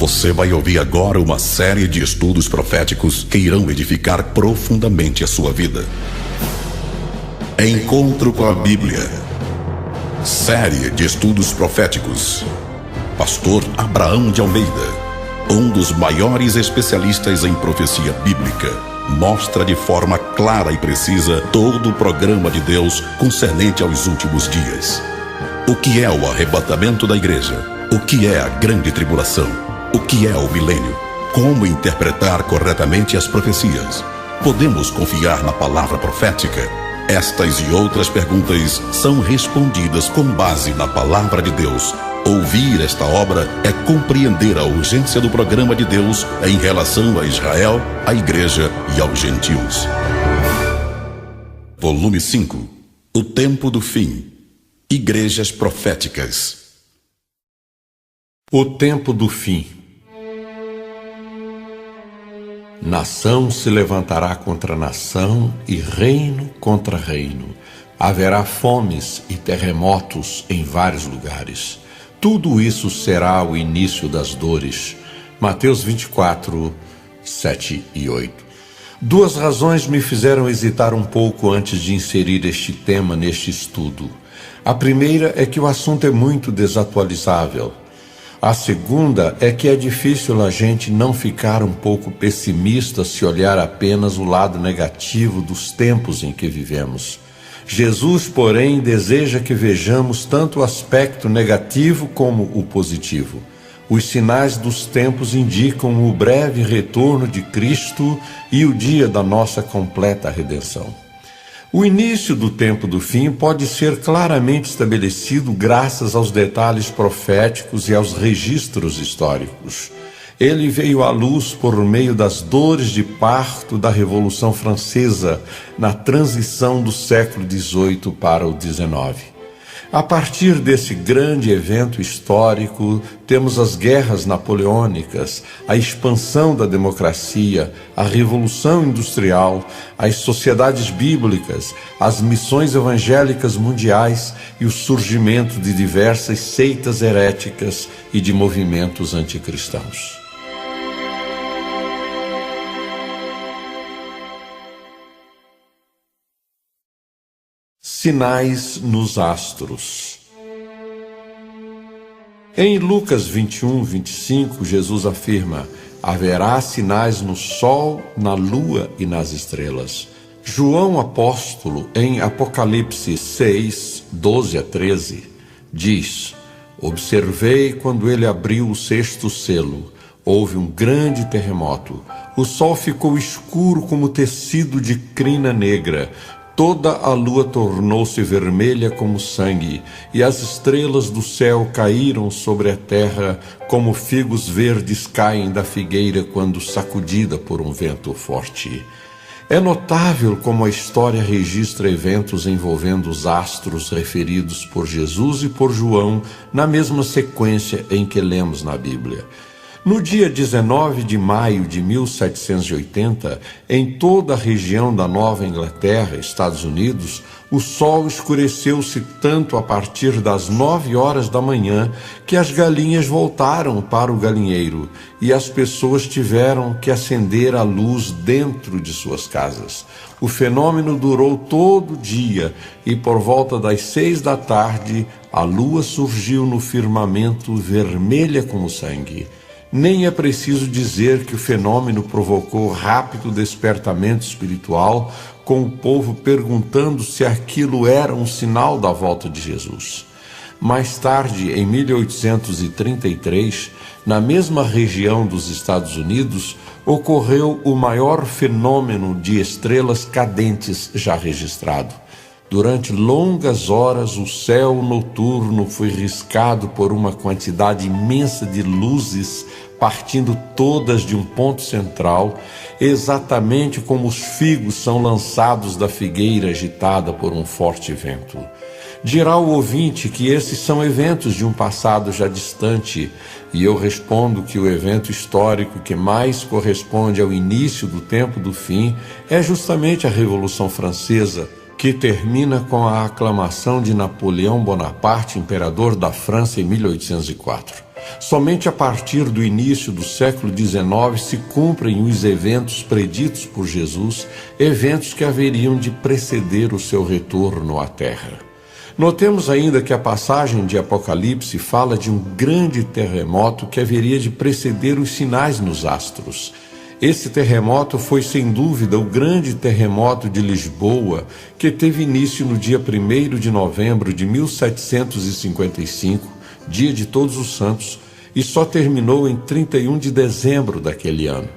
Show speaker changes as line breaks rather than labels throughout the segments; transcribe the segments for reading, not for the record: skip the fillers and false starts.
Você vai ouvir agora uma série de estudos proféticos que irão edificar profundamente a sua vida. Encontro com a Bíblia. Série de estudos proféticos. Pastor Abraão de Almeida, um dos maiores especialistas em profecia bíblica, mostra de forma clara e precisa todo o programa de Deus concernente aos últimos dias. O que é o arrebatamento da igreja? O que é a grande tribulação? O que é o milênio? Como interpretar corretamente as profecias? Podemos confiar na palavra profética? Estas e outras perguntas são respondidas com base na palavra de Deus. Ouvir esta obra é compreender a urgência do programa de Deus em relação a Israel, à igreja e aos gentios. Volume 5. O tempo do fim. Igrejas proféticas.
O tempo do fim. Nação se levantará contra nação e reino contra reino. Haverá fomes e terremotos em vários lugares. Tudo isso será o início das dores. Mateus 24, 7 e 8. Duas razões me fizeram hesitar um pouco antes de inserir este tema neste estudo. A primeira é que o assunto é muito desatualizável. A segunda é que é difícil a gente não ficar um pouco pessimista se olhar apenas o lado negativo dos tempos em que vivemos. Jesus, porém, deseja que vejamos tanto o aspecto negativo como o positivo. Os sinais dos tempos indicam o breve retorno de Cristo e o dia da nossa completa redenção. O início do tempo do fim pode ser claramente estabelecido graças aos detalhes proféticos e aos registros históricos. Ele veio à luz por meio das dores de parto da Revolução Francesa, na transição do século XVIII para o XIX. A partir desse grande evento histórico, temos as guerras napoleônicas, a expansão da democracia, a Revolução Industrial, as sociedades bíblicas, as missões evangélicas mundiais e o surgimento de diversas seitas heréticas e de movimentos anticristãos. Sinais nos astros. Em Lucas 21, 25, Jesus afirma: haverá sinais no sol, na lua e nas estrelas. João apóstolo, em Apocalipse 6, 12 a 13, diz: observei quando ele abriu o sexto selo. Houve um grande terremoto. O sol ficou escuro como tecido de crina negra. Toda a lua tornou-se vermelha como sangue, e as estrelas do céu caíram sobre a terra como figos verdes caem da figueira quando sacudida por um vento forte. É notável como a história registra eventos envolvendo os astros referidos por Jesus e por João na mesma sequência em que lemos na Bíblia. No dia 19 de maio de 1780, em toda a região da Nova Inglaterra, Estados Unidos, o sol escureceu-se tanto a partir das 9 horas da manhã que as galinhas voltaram para o galinheiro e as pessoas tiveram que acender a luz dentro de suas casas. O fenômeno durou todo o dia e por volta das 6 da tarde, a lua surgiu no firmamento vermelha como sangue. Nem é preciso dizer que o fenômeno provocou rápido despertamento espiritual, com o povo perguntando se aquilo era um sinal da volta de Jesus. Mais tarde, em 1833, na mesma região dos Estados Unidos, ocorreu o maior fenômeno de estrelas cadentes já registrado. Durante longas horas, o céu noturno foi riscado por uma quantidade imensa de luzes partindo todas de um ponto central, exatamente como os figos são lançados da figueira agitada por um forte vento. Dirá o ouvinte que esses são eventos de um passado já distante, e eu respondo que o evento histórico que mais corresponde ao início do tempo do fim é justamente a Revolução Francesa, que termina com a aclamação de Napoleão Bonaparte, imperador da França, em 1804. Somente a partir do início do século XIX se cumprem os eventos preditos por Jesus, eventos que haveriam de preceder o seu retorno à Terra. Notemos ainda que a passagem de Apocalipse fala de um grande terremoto que haveria de preceder os sinais nos astros. Esse terremoto foi, sem dúvida, o grande terremoto de Lisboa, que teve início no dia 1º de novembro de 1755, dia de Todos os Santos, e só terminou em 31 de dezembro daquele ano.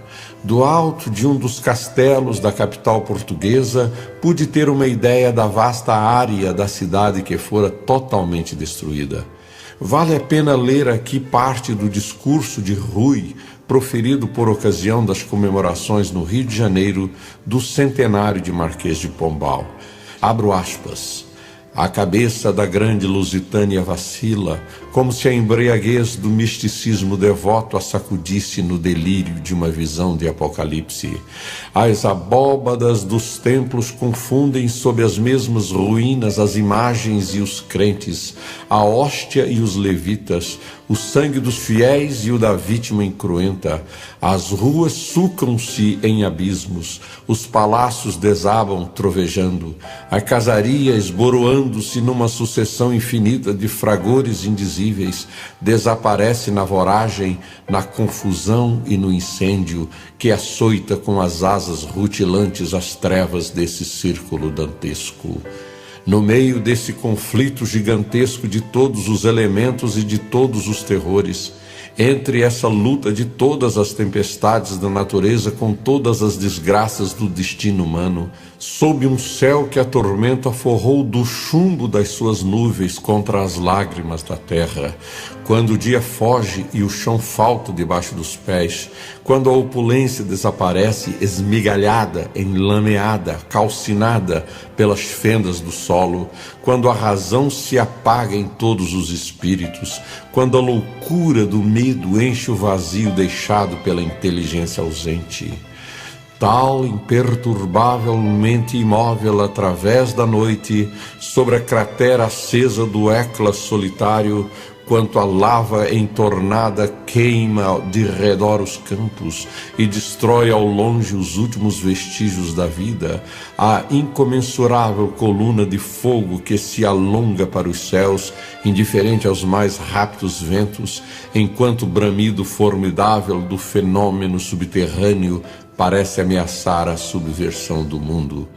Do alto de um dos castelos da capital portuguesa, pude ter uma ideia da vasta área da cidade que fora totalmente destruída. Vale a pena ler aqui parte do discurso de Rui, proferido por ocasião das comemorações no Rio de Janeiro do centenário de Marquês de Pombal. Abro aspas. A cabeça da grande Lusitânia vacila, como se a embriaguez do misticismo devoto a sacudisse no delírio de uma visão de Apocalipse. As abóbadas dos templos confundem sob as mesmas ruínas as imagens e os crentes, a hóstia e os levitas, o sangue dos fiéis e o da vítima incruenta. As ruas sucam-se em abismos, os palácios desabam trovejando, a casaria esboroando-se numa sucessão infinita de fragores indizíveis, desaparece na voragem, na confusão e no incêndio que açoita com as asas rutilantes as trevas desse círculo dantesco. No meio desse conflito gigantesco de todos os elementos e de todos os terrores, entre essa luta de todas as tempestades da natureza com todas as desgraças do destino humano, sob um céu que a tormenta forrou do chumbo das suas nuvens contra as lágrimas da terra, quando o dia foge e o chão falta debaixo dos pés, quando a opulência desaparece esmigalhada, enlameada, calcinada pelas fendas do solo, quando a razão se apaga em todos os espíritos, quando a loucura do medo enche o vazio deixado pela inteligência ausente. Tal imperturbavelmente imóvel através da noite, sobre a cratera acesa do Hecla solitário, quanto a lava entornada queima de redor os campos e destrói ao longe os últimos vestígios da vida, a incomensurável coluna de fogo que se alonga para os céus, indiferente aos mais rápidos ventos, enquanto o bramido formidável do fenômeno subterrâneo parece ameaçar a subversão do mundo.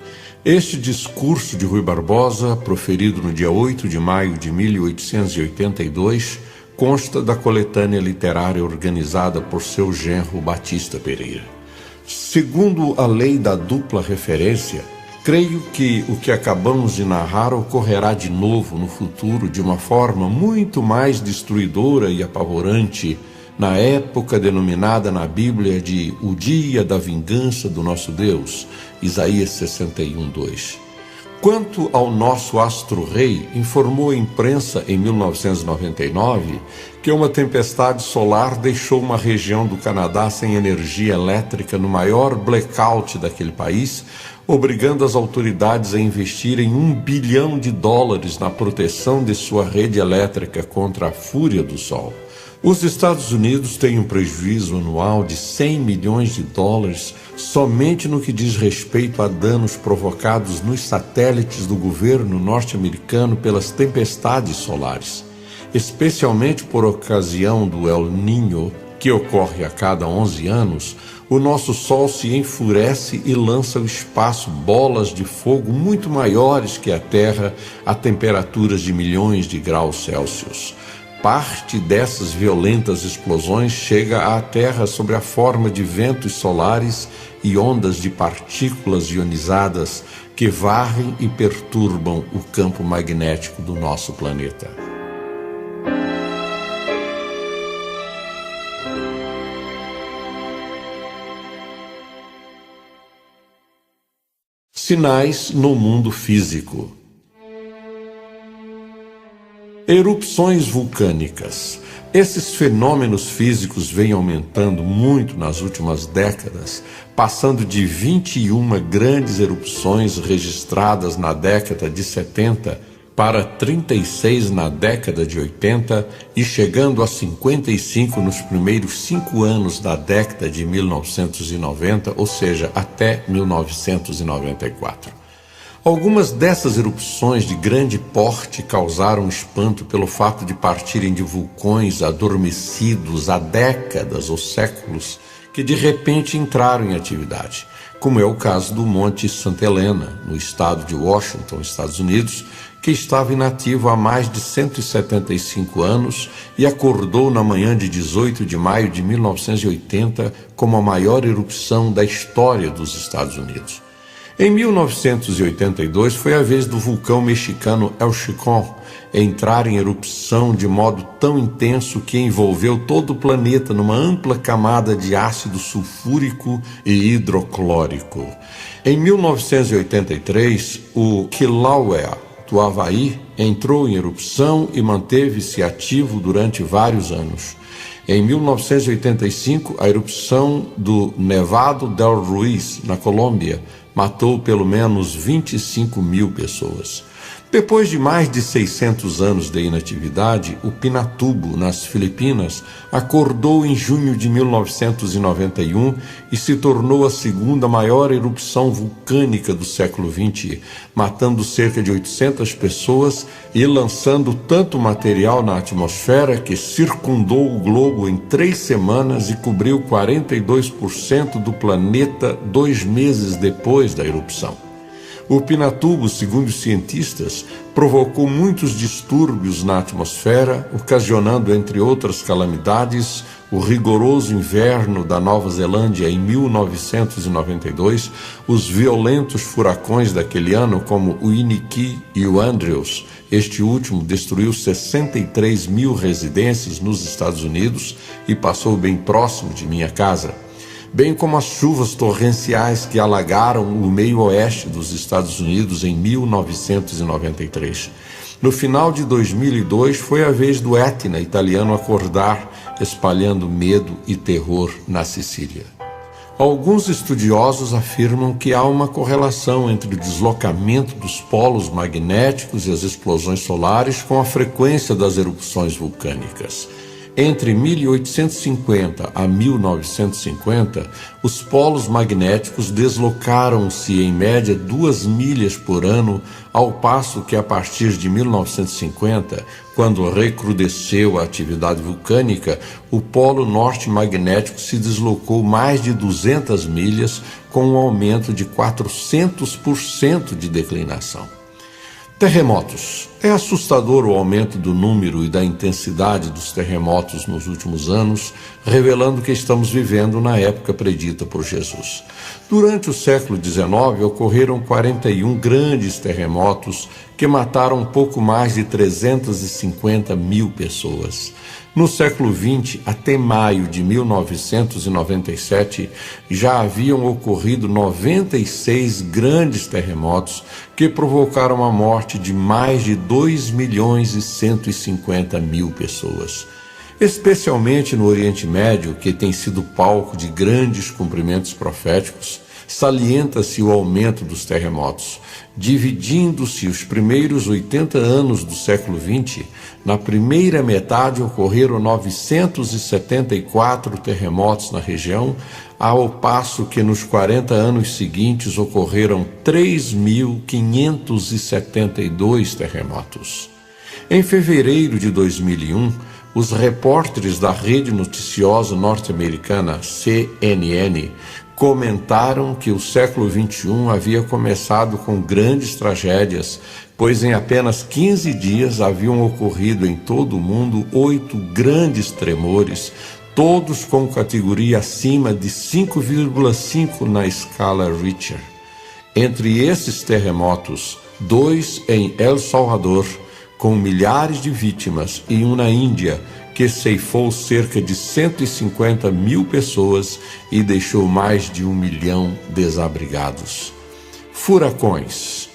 Este discurso de Rui Barbosa, proferido no dia 8 de maio de 1882, consta da coletânea literária organizada por seu genro Batista Pereira. Segundo a lei da dupla referência, creio que o que acabamos de narrar ocorrerá de novo no futuro de uma forma muito mais destruidora e apavorante, na época denominada na Bíblia de o dia da vingança do nosso Deus, Isaías 61:2. Quanto ao nosso astro-rei, informou a imprensa em 1999 que uma tempestade solar deixou uma região do Canadá sem energia elétrica no maior blackout daquele país, obrigando as autoridades a investirem $1 bilhão na proteção de sua rede elétrica contra a fúria do sol. Os Estados Unidos têm um prejuízo anual de $100 milhões somente no que diz respeito a danos provocados nos satélites do governo norte-americano pelas tempestades solares, especialmente por ocasião do El Niño, que ocorre a cada 11 anos. O nosso Sol se enfurece e lança ao espaço bolas de fogo muito maiores que a Terra a temperaturas de milhões de graus Celsius. Parte dessas violentas explosões chega à Terra sob a forma de ventos solares e ondas de partículas ionizadas que varrem e perturbam o campo magnético do nosso planeta. Sinais no mundo físico. Erupções vulcânicas. Esses fenômenos físicos vêm aumentando muito nas últimas décadas, passando de 21 grandes erupções registradas na década de 70 para 36 na década de 80 e chegando a 55 nos primeiros 5 anos da década de 1990, ou seja, até 1994. Algumas dessas erupções de grande porte causaram espanto pelo fato de partirem de vulcões adormecidos há décadas ou séculos que de repente entraram em atividade, como é o caso do Monte Santa Helena, no estado de Washington, Estados Unidos, que estava inativo há mais de 175 anos e acordou na manhã de 18 de maio de 1980 como a maior erupção da história dos Estados Unidos. Em 1982 foi a vez do vulcão mexicano El Chicón entrar em erupção de modo tão intenso que envolveu todo o planeta numa ampla camada de ácido sulfúrico e hidroclórico. Em 1983, o Kilauea, do Havaí, entrou em erupção e manteve-se ativo durante vários anos. Em 1985, a erupção do Nevado del Ruiz, na Colômbia, matou pelo menos 25 mil pessoas. Depois de mais de 600 anos de inatividade, o Pinatubo, nas Filipinas, acordou em junho de 1991 e se tornou a segunda maior erupção vulcânica do século XX, matando cerca de 800 pessoas e lançando tanto material na atmosfera que circundou o globo em 3 semanas e cobriu 42% do planeta 2 meses depois da erupção. O Pinatubo, segundo os cientistas, provocou muitos distúrbios na atmosfera, ocasionando, entre outras calamidades, o rigoroso inverno da Nova Zelândia em 1992, os violentos furacões daquele ano, como o Iniki e o Andrews. Este último destruiu 63 mil residências nos Estados Unidos e passou bem próximo de minha casa, bem como as chuvas torrenciais que alagaram o meio oeste dos Estados Unidos em 1993. No final de 2002, foi a vez do Etna italiano acordar, espalhando medo e terror na Sicília. Alguns estudiosos afirmam que há uma correlação entre o deslocamento dos polos magnéticos e as explosões solares com a frequência das erupções vulcânicas. Entre 1850 a 1950, os polos magnéticos deslocaram-se em média 2 milhas por ano, ao passo que a partir de 1950, quando recrudesceu a atividade vulcânica, o polo norte magnético se deslocou mais de 200 milhas, com um aumento de 400% de declinação. Terremotos. É assustador o aumento do número e da intensidade dos terremotos nos últimos anos, revelando que estamos vivendo na época predita por Jesus. Durante o século XIX, ocorreram 41 grandes terremotos que mataram pouco mais de 350 mil pessoas. No século XX, até maio de 1997, já haviam ocorrido 96 grandes terremotos que provocaram a morte de mais de 2.150.000 pessoas. Especialmente no Oriente Médio, que tem sido palco de grandes cumprimentos proféticos, salienta-se o aumento dos terremotos. Dividindo-se os primeiros 80 anos do século XX, na primeira metade ocorreram 974 terremotos na região, ao passo que nos 40 anos seguintes ocorreram 3.572 terremotos. Em fevereiro de 2001, os repórteres da rede noticiosa norte-americana CNN comentaram que o século XXI havia começado com grandes tragédias, pois em apenas 15 dias haviam ocorrido em todo o mundo 8 grandes tremores, todos com categoria acima de 5,5 na escala Richter. Entre esses terremotos, 2 em El Salvador, com milhares de vítimas, e um na Índia, que ceifou cerca de 150 mil pessoas e deixou mais de 1 milhão desabrigados. Furacões.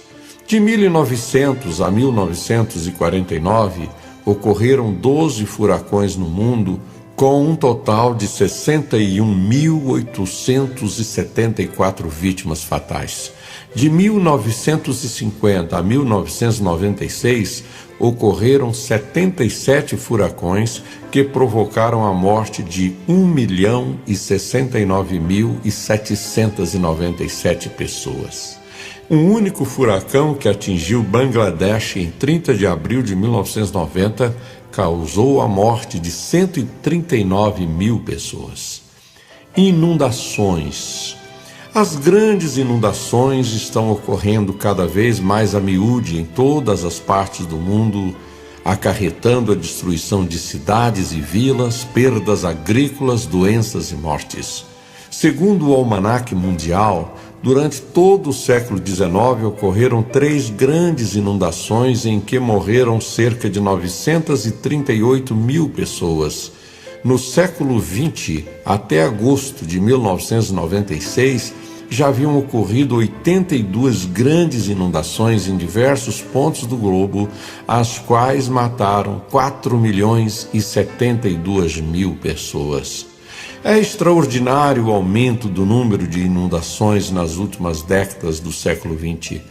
De 1900 a 1949, ocorreram 12 furacões no mundo, com um total de 61.874 vítimas fatais. De 1950 a 1996, ocorreram 77 furacões que provocaram a morte de 1.069.797 pessoas. Um único furacão que atingiu Bangladesh em 30 de abril de 1990 causou a morte de 139 mil pessoas. Inundações. As grandes inundações estão ocorrendo cada vez mais a miúde em todas as partes do mundo, acarretando a destruição de cidades e vilas, perdas agrícolas, doenças e mortes. Segundo o Almanaque Mundial, durante todo o século XIX ocorreram 3 grandes inundações em que morreram cerca de 938 mil pessoas. No século XX, até agosto de 1996, já haviam ocorrido 82 grandes inundações em diversos pontos do globo, as quais mataram 4.072.000 pessoas. É extraordinário o aumento do número de inundações nas últimas décadas do século XX.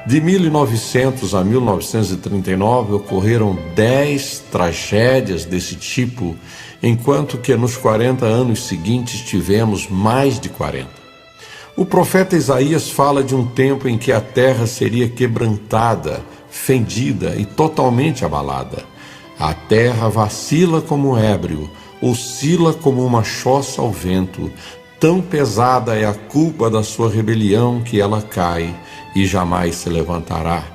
De 1900 a 1939 ocorreram 10 tragédias desse tipo, enquanto que nos 40 anos seguintes tivemos mais de 40. O profeta Isaías fala de um tempo em que a terra seria quebrantada, fendida e totalmente abalada. A terra vacila como um ébrio, oscila como uma choça ao vento. Tão pesada é a culpa da sua rebelião que ela cai e jamais se levantará.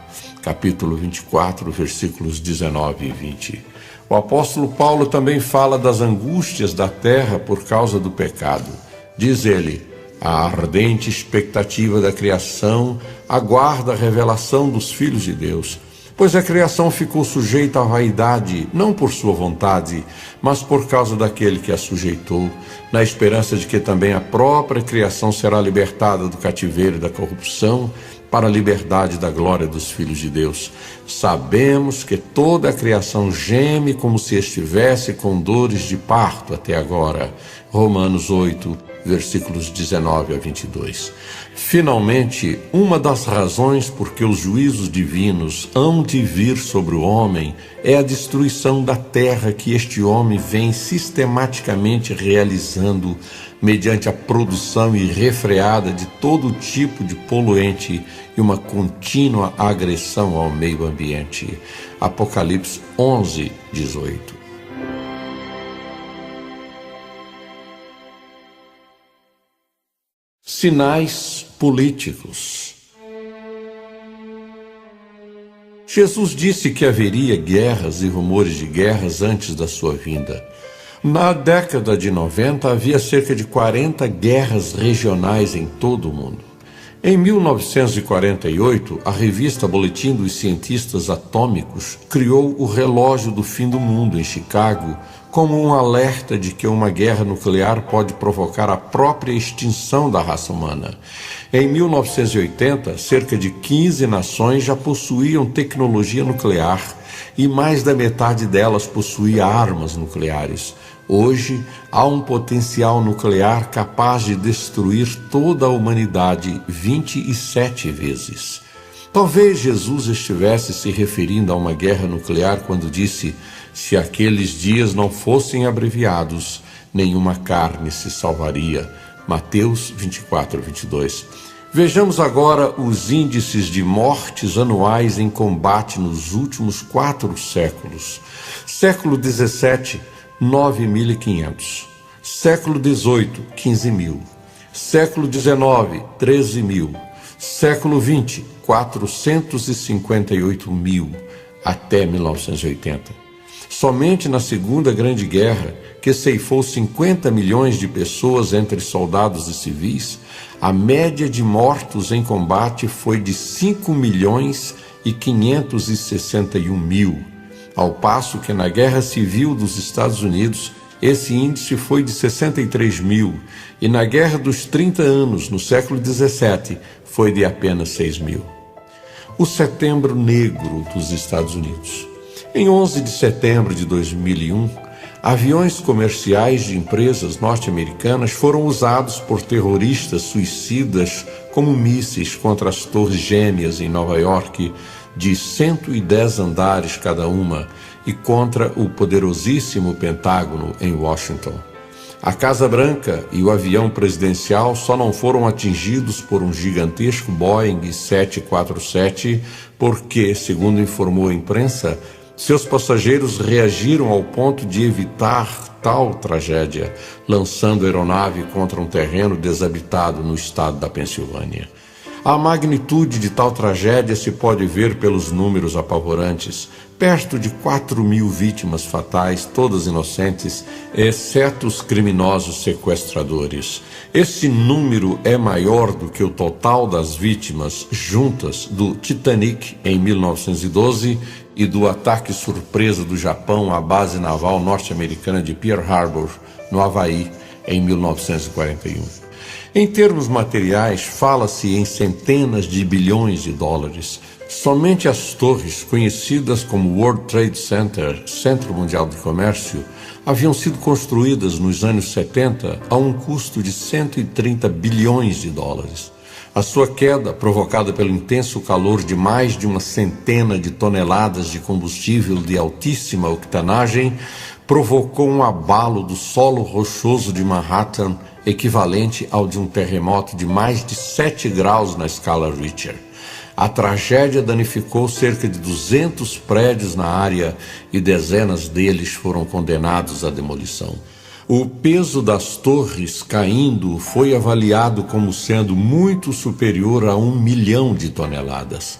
Capítulo 24, versículos 19 e 20. O apóstolo Paulo também fala das angústias da terra por causa do pecado. Diz ele: a ardente expectativa da criação aguarda a revelação dos filhos de Deus, pois a criação ficou sujeita à vaidade, não por sua vontade, mas por causa daquele que a sujeitou, na esperança de que também a própria criação será libertada do cativeiro e da corrupção, para a liberdade da glória dos filhos de Deus. Sabemos que toda a criação geme como se estivesse com dores de parto até agora. Romanos 8, versículos 19 a 22. Finalmente, uma das razões por que os juízos divinos hão de vir sobre o homem é a destruição da terra que este homem vem sistematicamente realizando mediante a produção irrefreada de todo tipo de poluente e uma contínua agressão ao meio ambiente. Apocalipse 11, 18. Sinais políticos. Jesus disse que haveria guerras e rumores de guerras antes da sua vinda. Na década de 90, havia cerca de 40 guerras regionais em todo o mundo. Em 1948, a revista Boletim dos Cientistas Atômicos criou o relógio do fim do mundo em Chicago como um alerta de que uma guerra nuclear pode provocar a própria extinção da raça humana. Em 1980, cerca de 15 nações já possuíam tecnologia nuclear e mais da metade delas possuía armas nucleares. Hoje, há um potencial nuclear capaz de destruir toda a humanidade 27 vezes. Talvez Jesus estivesse se referindo a uma guerra nuclear quando disse: se aqueles dias não fossem abreviados, nenhuma carne se salvaria. Mateus 24, 22. Vejamos agora os índices de mortes anuais em combate nos últimos 4 séculos. Século 17, 9.500. Século 18, 15.000. Século 19, 13.000. Século 20, 458.000, até 1980. Somente na Segunda Grande Guerra, que ceifou 50 milhões de pessoas entre soldados e civis, a média de mortos em combate foi de 5.561.000, ao passo que na Guerra Civil dos Estados Unidos esse índice foi de 63.000 e na Guerra dos 30 Anos, no século XVII, foi de apenas 6.000. O Setembro Negro dos Estados Unidos. Em 11 de setembro de 2001, aviões comerciais de empresas norte-americanas foram usados por terroristas suicidas como mísseis contra as Torres Gêmeas em Nova York, de 110 andares cada uma, e contra o poderosíssimo Pentágono em Washington. A Casa Branca e o avião presidencial só não foram atingidos por um gigantesco Boeing 747 porque, segundo informou a imprensa, seus passageiros reagiram ao ponto de evitar tal tragédia, lançando a aeronave contra um terreno desabitado no estado da Pensilvânia. A magnitude de tal tragédia se pode ver pelos números apavorantes. Perto de 4.000 vítimas fatais, todas inocentes, exceto os criminosos sequestradores. Esse número é maior do que o total das vítimas juntas do Titanic em 1912 e do ataque surpresa do Japão à base naval norte-americana de Pearl Harbor, no Havaí, em 1941. Em termos materiais, fala-se em centenas de bilhões de dólares. Somente as torres, conhecidas como World Trade Center, Centro Mundial de Comércio, haviam sido construídas nos anos 70 a um custo de 130 bilhões de dólares. A sua queda, provocada pelo intenso calor de mais de uma centena de toneladas de combustível de altíssima octanagem, provocou um abalo do solo rochoso de Manhattan, equivalente ao de um terremoto de mais de 7 graus na escala Richter. A tragédia danificou cerca de 200 prédios na área e dezenas deles foram condenados à demolição. O peso das torres caindo foi avaliado como sendo muito superior a 1 milhão de toneladas.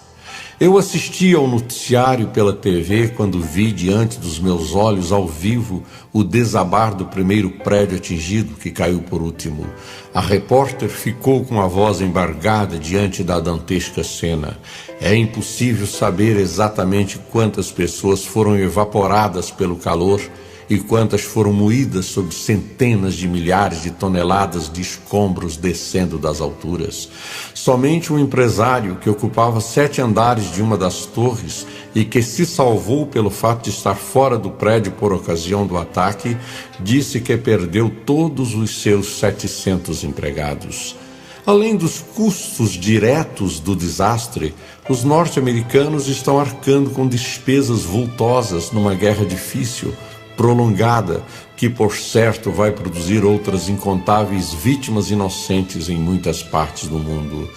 Eu assisti ao noticiário pela TV quando vi diante dos meus olhos ao vivo o desabar do primeiro prédio atingido, que caiu por último. A repórter ficou com a voz embargada diante da dantesca cena. É impossível saber exatamente quantas pessoas foram evaporadas pelo calor e quantas foram moídas sob centenas de milhares de toneladas de escombros descendo das alturas. Somente um empresário que ocupava 7 andares de uma das torres e que se salvou pelo fato de estar fora do prédio por ocasião do ataque, disse que perdeu todos os seus 700 empregados. Além dos custos diretos do desastre, os norte-americanos estão arcando com despesas vultosas numa guerra difícil, prolongada, que por certo vai produzir outras incontáveis vítimas inocentes em muitas partes do mundo.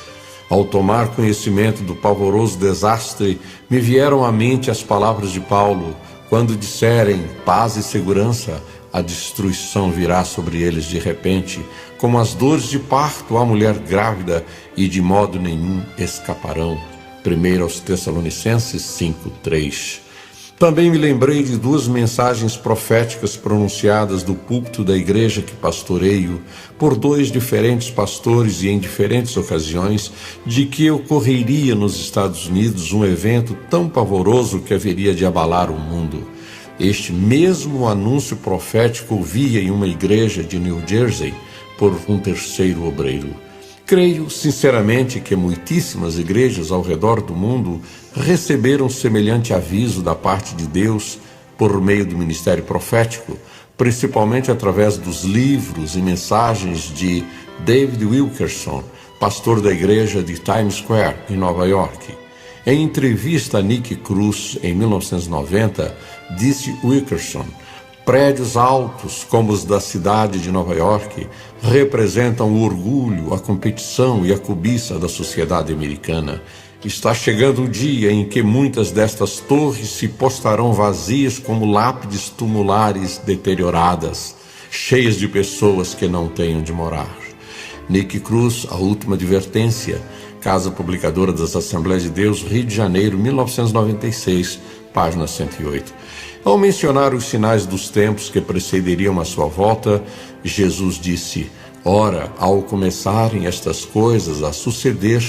Ao tomar conhecimento do pavoroso desastre, me vieram à mente as palavras de Paulo, quando disserem paz e segurança, a destruição virá sobre eles de repente, como as dores de parto à mulher grávida, e de modo nenhum escaparão. 1 aos Tessalonicenses 5:3. Também me lembrei de 2 mensagens proféticas pronunciadas do púlpito da igreja que pastoreio por 2 diferentes pastores e em diferentes ocasiões, de que ocorreria nos Estados Unidos um evento tão pavoroso que haveria de abalar o mundo. Este mesmo anúncio profético ouvia em uma igreja de New Jersey por um terceiro obreiro. Creio sinceramente que muitíssimas igrejas ao redor do mundo receberam semelhante aviso da parte de Deus por meio do ministério profético, principalmente através dos livros e mensagens de David Wilkerson, pastor da igreja de Times Square, em Nova York. Em entrevista a Nick Cruz, em 1990, disse Wilkerson: prédios altos, como os da cidade de Nova York, representam o orgulho, a competição e a cobiça da sociedade americana. Está chegando o dia em que muitas destas torres se postarão vazias como lápides tumulares deterioradas, cheias de pessoas que não têm onde morar. Nick Cruz, A Última Advertência, Casa Publicadora das Assembleias de Deus, Rio de Janeiro, 1996, página 108. Ao mencionar os sinais dos tempos que precederiam a sua volta, Jesus disse: ora, ao começarem estas coisas a suceder,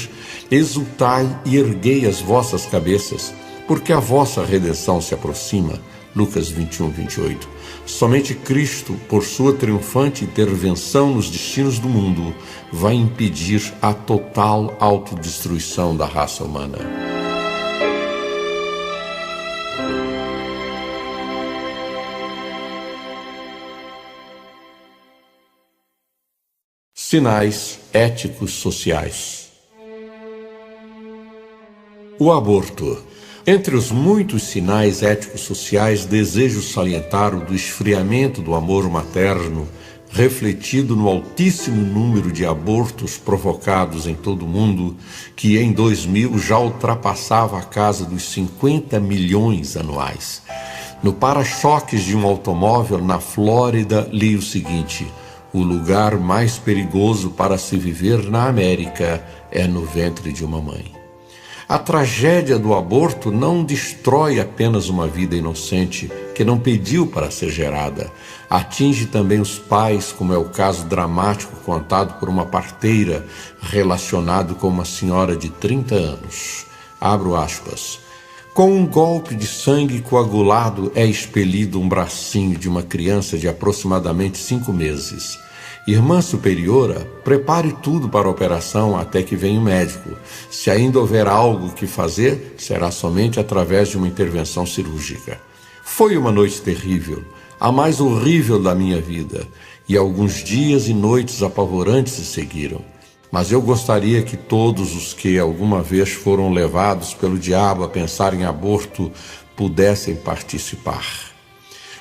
exultai e erguei as vossas cabeças, porque a vossa redenção se aproxima. Lucas 21:28. Somente Cristo, por sua triunfante intervenção nos destinos do mundo, vai impedir a total autodestruição da raça humana. Sinais éticos sociais. O aborto. Entre os muitos sinais éticos-sociais, desejo salientar o do esfriamento do amor materno, refletido no altíssimo número de abortos provocados em todo o mundo, que em 2000 já ultrapassava a casa dos 50 milhões anuais. No para-choques de um automóvel na Flórida, li o seguinte: o lugar mais perigoso para se viver na América é no ventre de uma mãe. A tragédia do aborto não destrói apenas uma vida inocente que não pediu para ser gerada. Atinge também os pais, como é o caso dramático contado por uma parteira relacionado com uma senhora de 30 anos. Abro aspas. Com um golpe de sangue coagulado é expelido um bracinho de uma criança de aproximadamente 5 meses. Irmã superiora, prepare tudo para a operação até que venha o médico. Se ainda houver algo que fazer, será somente através de uma intervenção cirúrgica. Foi uma noite terrível, a mais horrível da minha vida, e alguns dias e noites apavorantes se seguiram. Mas eu gostaria que todos os que alguma vez foram levados pelo diabo a pensar em aborto pudessem participar.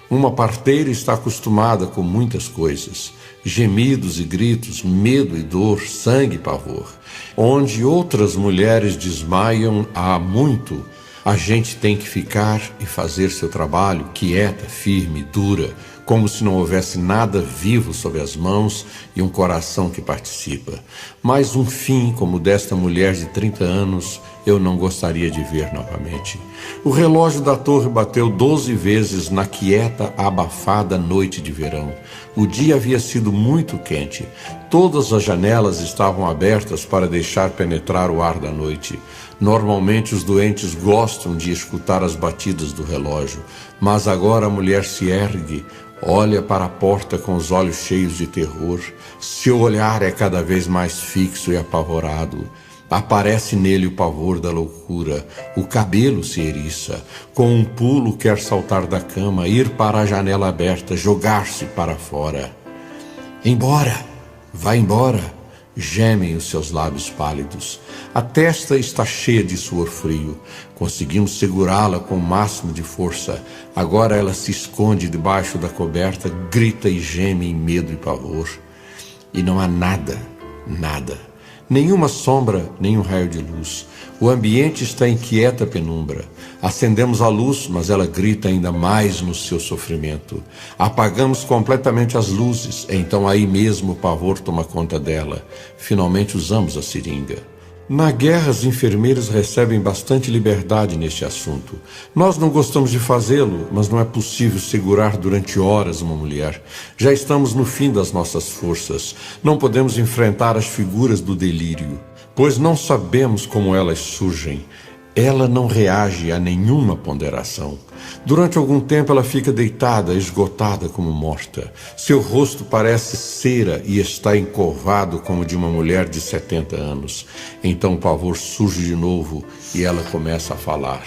Uma parteira está acostumada com muitas coisas: gemidos e gritos, medo e dor, sangue e pavor. Onde outras mulheres desmaiam há muito, a gente tem que ficar e fazer seu trabalho quieta, firme, dura, como se não houvesse nada vivo sob as mãos e um coração que participa. Mas um fim como o desta mulher de 30 anos eu não gostaria de ver novamente. O relógio da torre bateu 12 vezes na quieta, abafada noite de verão. O dia havia sido muito quente. Todas as janelas estavam abertas para deixar penetrar o ar da noite. Normalmente os doentes gostam de escutar as batidas do relógio, mas agora a mulher se ergue, olha para a porta com os olhos cheios de terror. Seu olhar é cada vez mais fixo e apavorado. Aparece nele o pavor da loucura. O cabelo se eriça. Com um pulo quer saltar da cama, ir para a janela aberta, jogar-se para fora. Embora! Vá embora! Gemem os seus lábios pálidos. A testa está cheia de suor frio. Conseguimos segurá-la com o máximo de força. Agora ela se esconde debaixo da coberta, grita e geme em medo e pavor. E não há nada, nada. Nenhuma sombra, nenhum raio de luz. O ambiente está em quieta penumbra. Acendemos a luz, mas ela grita ainda mais no seu sofrimento. Apagamos completamente as luzes, então aí mesmo o pavor toma conta dela. Finalmente usamos a seringa. Na guerra, os enfermeiros recebem bastante liberdade neste assunto. Nós não gostamos de fazê-lo, mas não é possível segurar durante horas uma mulher. Já estamos no fim das nossas forças. Não podemos enfrentar as figuras do delírio, pois não sabemos como elas surgem. Ela não reage a nenhuma ponderação. Durante algum tempo ela fica deitada, esgotada como morta. Seu rosto parece cera e está encovado como de uma mulher de 70 anos. Então o pavor surge de novo e ela começa a falar.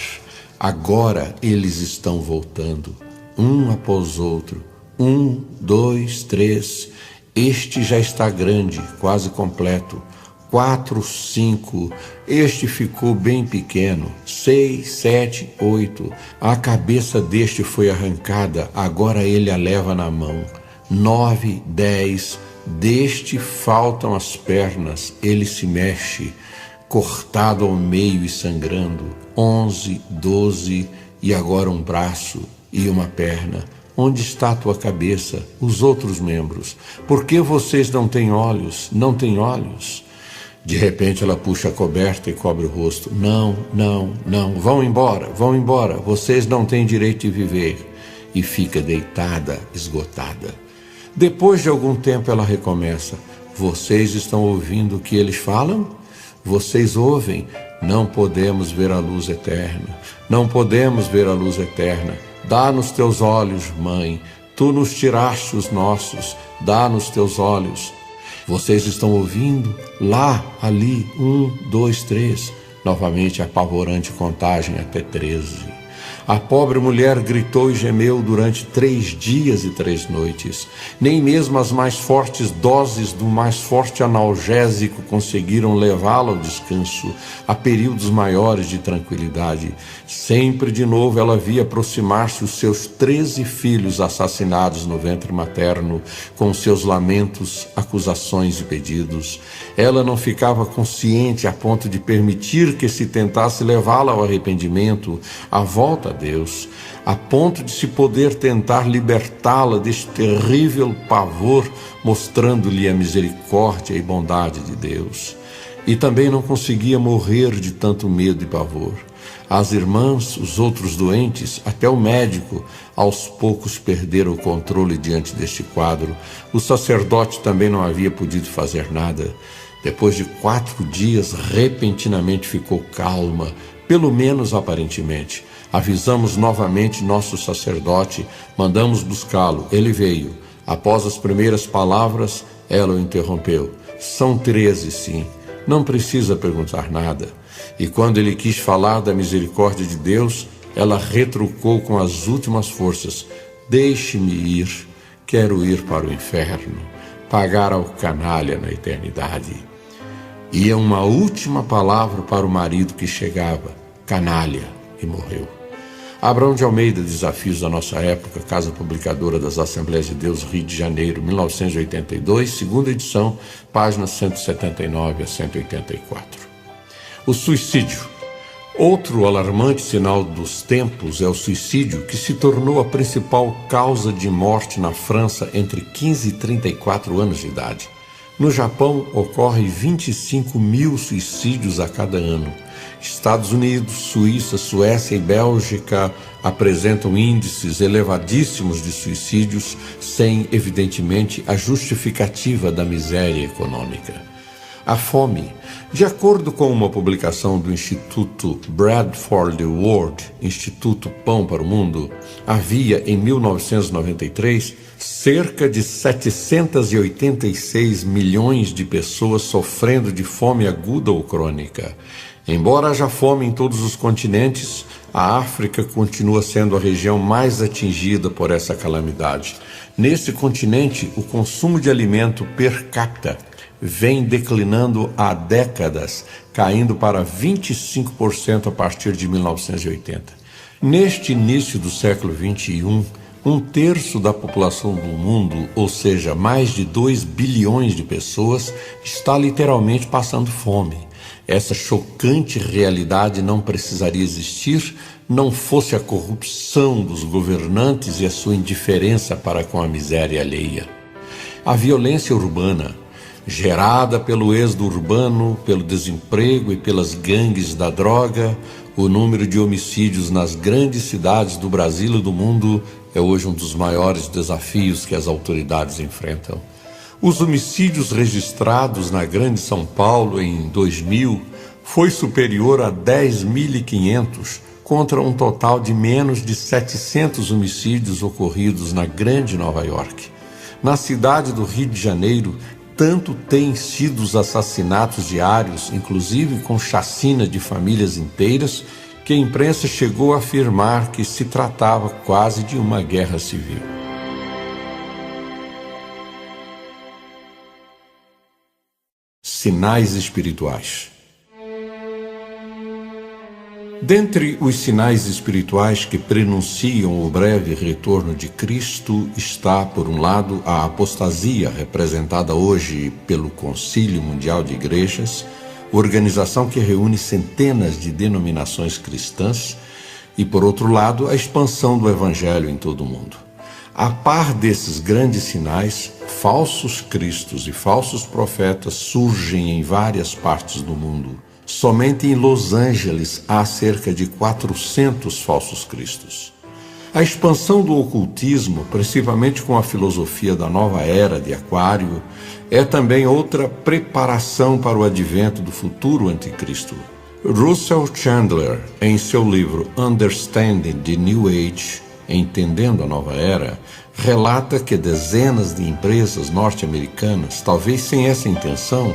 Agora eles estão voltando, um após outro. 1, 2, 3. Este já está grande, quase completo. 4, 5, este ficou bem pequeno. 6, 7, 8, a cabeça deste foi arrancada, agora ele a leva na mão. 9, 10, deste faltam as pernas, ele se mexe, cortado ao meio e sangrando. 11, 12, e agora um braço e uma perna. Onde está a tua cabeça, os outros membros? Por que vocês não têm olhos? Não têm olhos? De repente ela puxa a coberta e cobre o rosto. Não, não, não, vão embora, vocês não têm direito de viver. E fica deitada, esgotada. Depois de algum tempo ela recomeça. Vocês estão ouvindo o que eles falam? Vocês ouvem? Não podemos ver a luz eterna, não podemos ver a luz eterna. Dá-nos teus olhos, mãe, tu nos tiraste os nossos, dá-nos teus olhos. Vocês estão ouvindo? Lá, ali, 1, 2, 3. Novamente a apavorante contagem até 13. A pobre mulher gritou e gemeu durante 3 dias e 3 noites. Nem mesmo as mais fortes doses do mais forte analgésico conseguiram levá-la ao descanso, a períodos maiores de tranquilidade. Sempre de novo ela via aproximar-se os seus 13 filhos assassinados no ventre materno, com seus lamentos, acusações e pedidos. Ela não ficava consciente a ponto de permitir que se tentasse levá-la ao arrependimento, à volta a Deus, a ponto de se poder tentar libertá-la deste terrível pavor, mostrando-lhe a misericórdia e bondade de Deus. E também não conseguia morrer de tanto medo e pavor. As irmãs, os outros doentes, até o médico, aos poucos perderam o controle diante deste quadro. O sacerdote também não havia podido fazer nada. Depois de 4 dias, repentinamente ficou calma, pelo menos aparentemente. Avisamos novamente nosso sacerdote, mandamos buscá-lo. Ele veio. Após as primeiras palavras, ela o interrompeu. São 13, sim. Não precisa perguntar nada. E quando ele quis falar da misericórdia de Deus, ela retrucou com as últimas forças. Deixe-me ir. Quero ir para o inferno, pagar ao canalha na eternidade. E uma última palavra para o marido que chegava. Canalha. E morreu. Abraão de Almeida, Desafios da Nossa Época, Casa Publicadora das Assembleias de Deus, Rio de Janeiro, 1982, segunda edição, páginas 179 a 184. O suicídio. Outro alarmante sinal dos tempos é o suicídio, que se tornou a principal causa de morte na França entre 15 e 34 anos de idade. No Japão, ocorrem 25 mil suicídios a cada ano. Estados Unidos, Suíça, Suécia e Bélgica apresentam índices elevadíssimos de suicídios, sem, evidentemente, a justificativa da miséria econômica. A fome. De acordo com uma publicação do Instituto Bread for the World, Instituto Pão para o Mundo, havia, em 1993, cerca de 786 milhões de pessoas sofrendo de fome aguda ou crônica. Embora haja fome em todos os continentes, a África continua sendo a região mais atingida por essa calamidade. Nesse continente, o consumo de alimento per capita vem declinando há décadas, caindo para 25% a partir de 1980. Neste início do século XXI, 1/3 da população do mundo, ou seja, mais de 2 bilhões de pessoas, está literalmente passando fome. Essa chocante realidade não precisaria existir, não fosse a corrupção dos governantes e a sua indiferença para com a miséria alheia. A violência urbana, gerada pelo êxodo urbano, pelo desemprego e pelas gangues da droga, o número de homicídios nas grandes cidades do Brasil e do mundo é hoje um dos maiores desafios que as autoridades enfrentam. Os homicídios registrados na Grande São Paulo em 2000 foi superior a 10.500, contra um total de menos de 700 homicídios ocorridos na Grande Nova York. Na cidade do Rio de Janeiro, tanto têm sido os assassinatos diários, inclusive com chacina de famílias inteiras, que a imprensa chegou a afirmar que se tratava quase de uma guerra civil. Sinais espirituais. Dentre os sinais espirituais que prenunciam o breve retorno de Cristo está, por um lado, a apostasia, representada hoje pelo Concílio Mundial de Igrejas, organização que reúne centenas de denominações cristãs, e, por outro lado, a expansão do Evangelho em todo o mundo. A par desses grandes sinais, falsos cristos e falsos profetas surgem em várias partes do mundo. Somente em Los Angeles há cerca de 400 falsos cristos. A expansão do ocultismo, principalmente com a filosofia da nova era de Aquário, é também outra preparação para o advento do futuro anticristo. Russell Chandler, em seu livro Understanding the New Age, Entendendo a Nova Era, relata que dezenas de empresas norte-americanas, talvez sem essa intenção,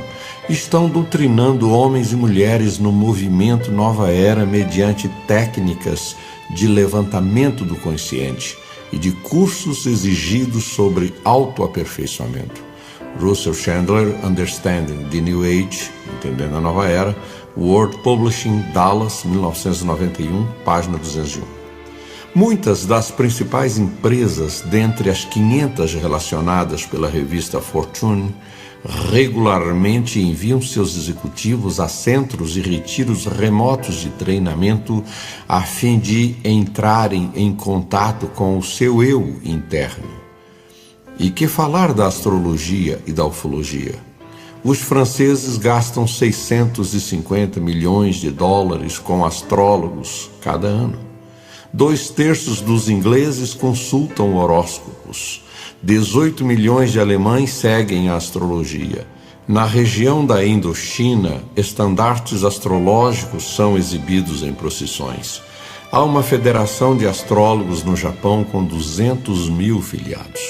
estão doutrinando homens e mulheres no movimento Nova Era mediante técnicas de levantamento do consciente e de cursos exigidos sobre autoaperfeiçoamento. Russell Chandler, Understanding the New Age, Entendendo a Nova Era, World Publishing, Dallas, 1991, página 201. Muitas das principais empresas, dentre as 500 relacionadas pela revista Fortune, regularmente enviam seus executivos a centros e retiros remotos de treinamento a fim de entrarem em contato com o seu eu interno. E que falar da astrologia e da ufologia? Os franceses gastam 650 milhões de dólares com astrólogos cada ano. 2/3 dos ingleses consultam horóscopos. 18 milhões de alemães seguem a astrologia. Na região da Indochina, estandartes astrológicos são exibidos em procissões. Há uma federação de astrólogos no Japão com 200 mil filiados.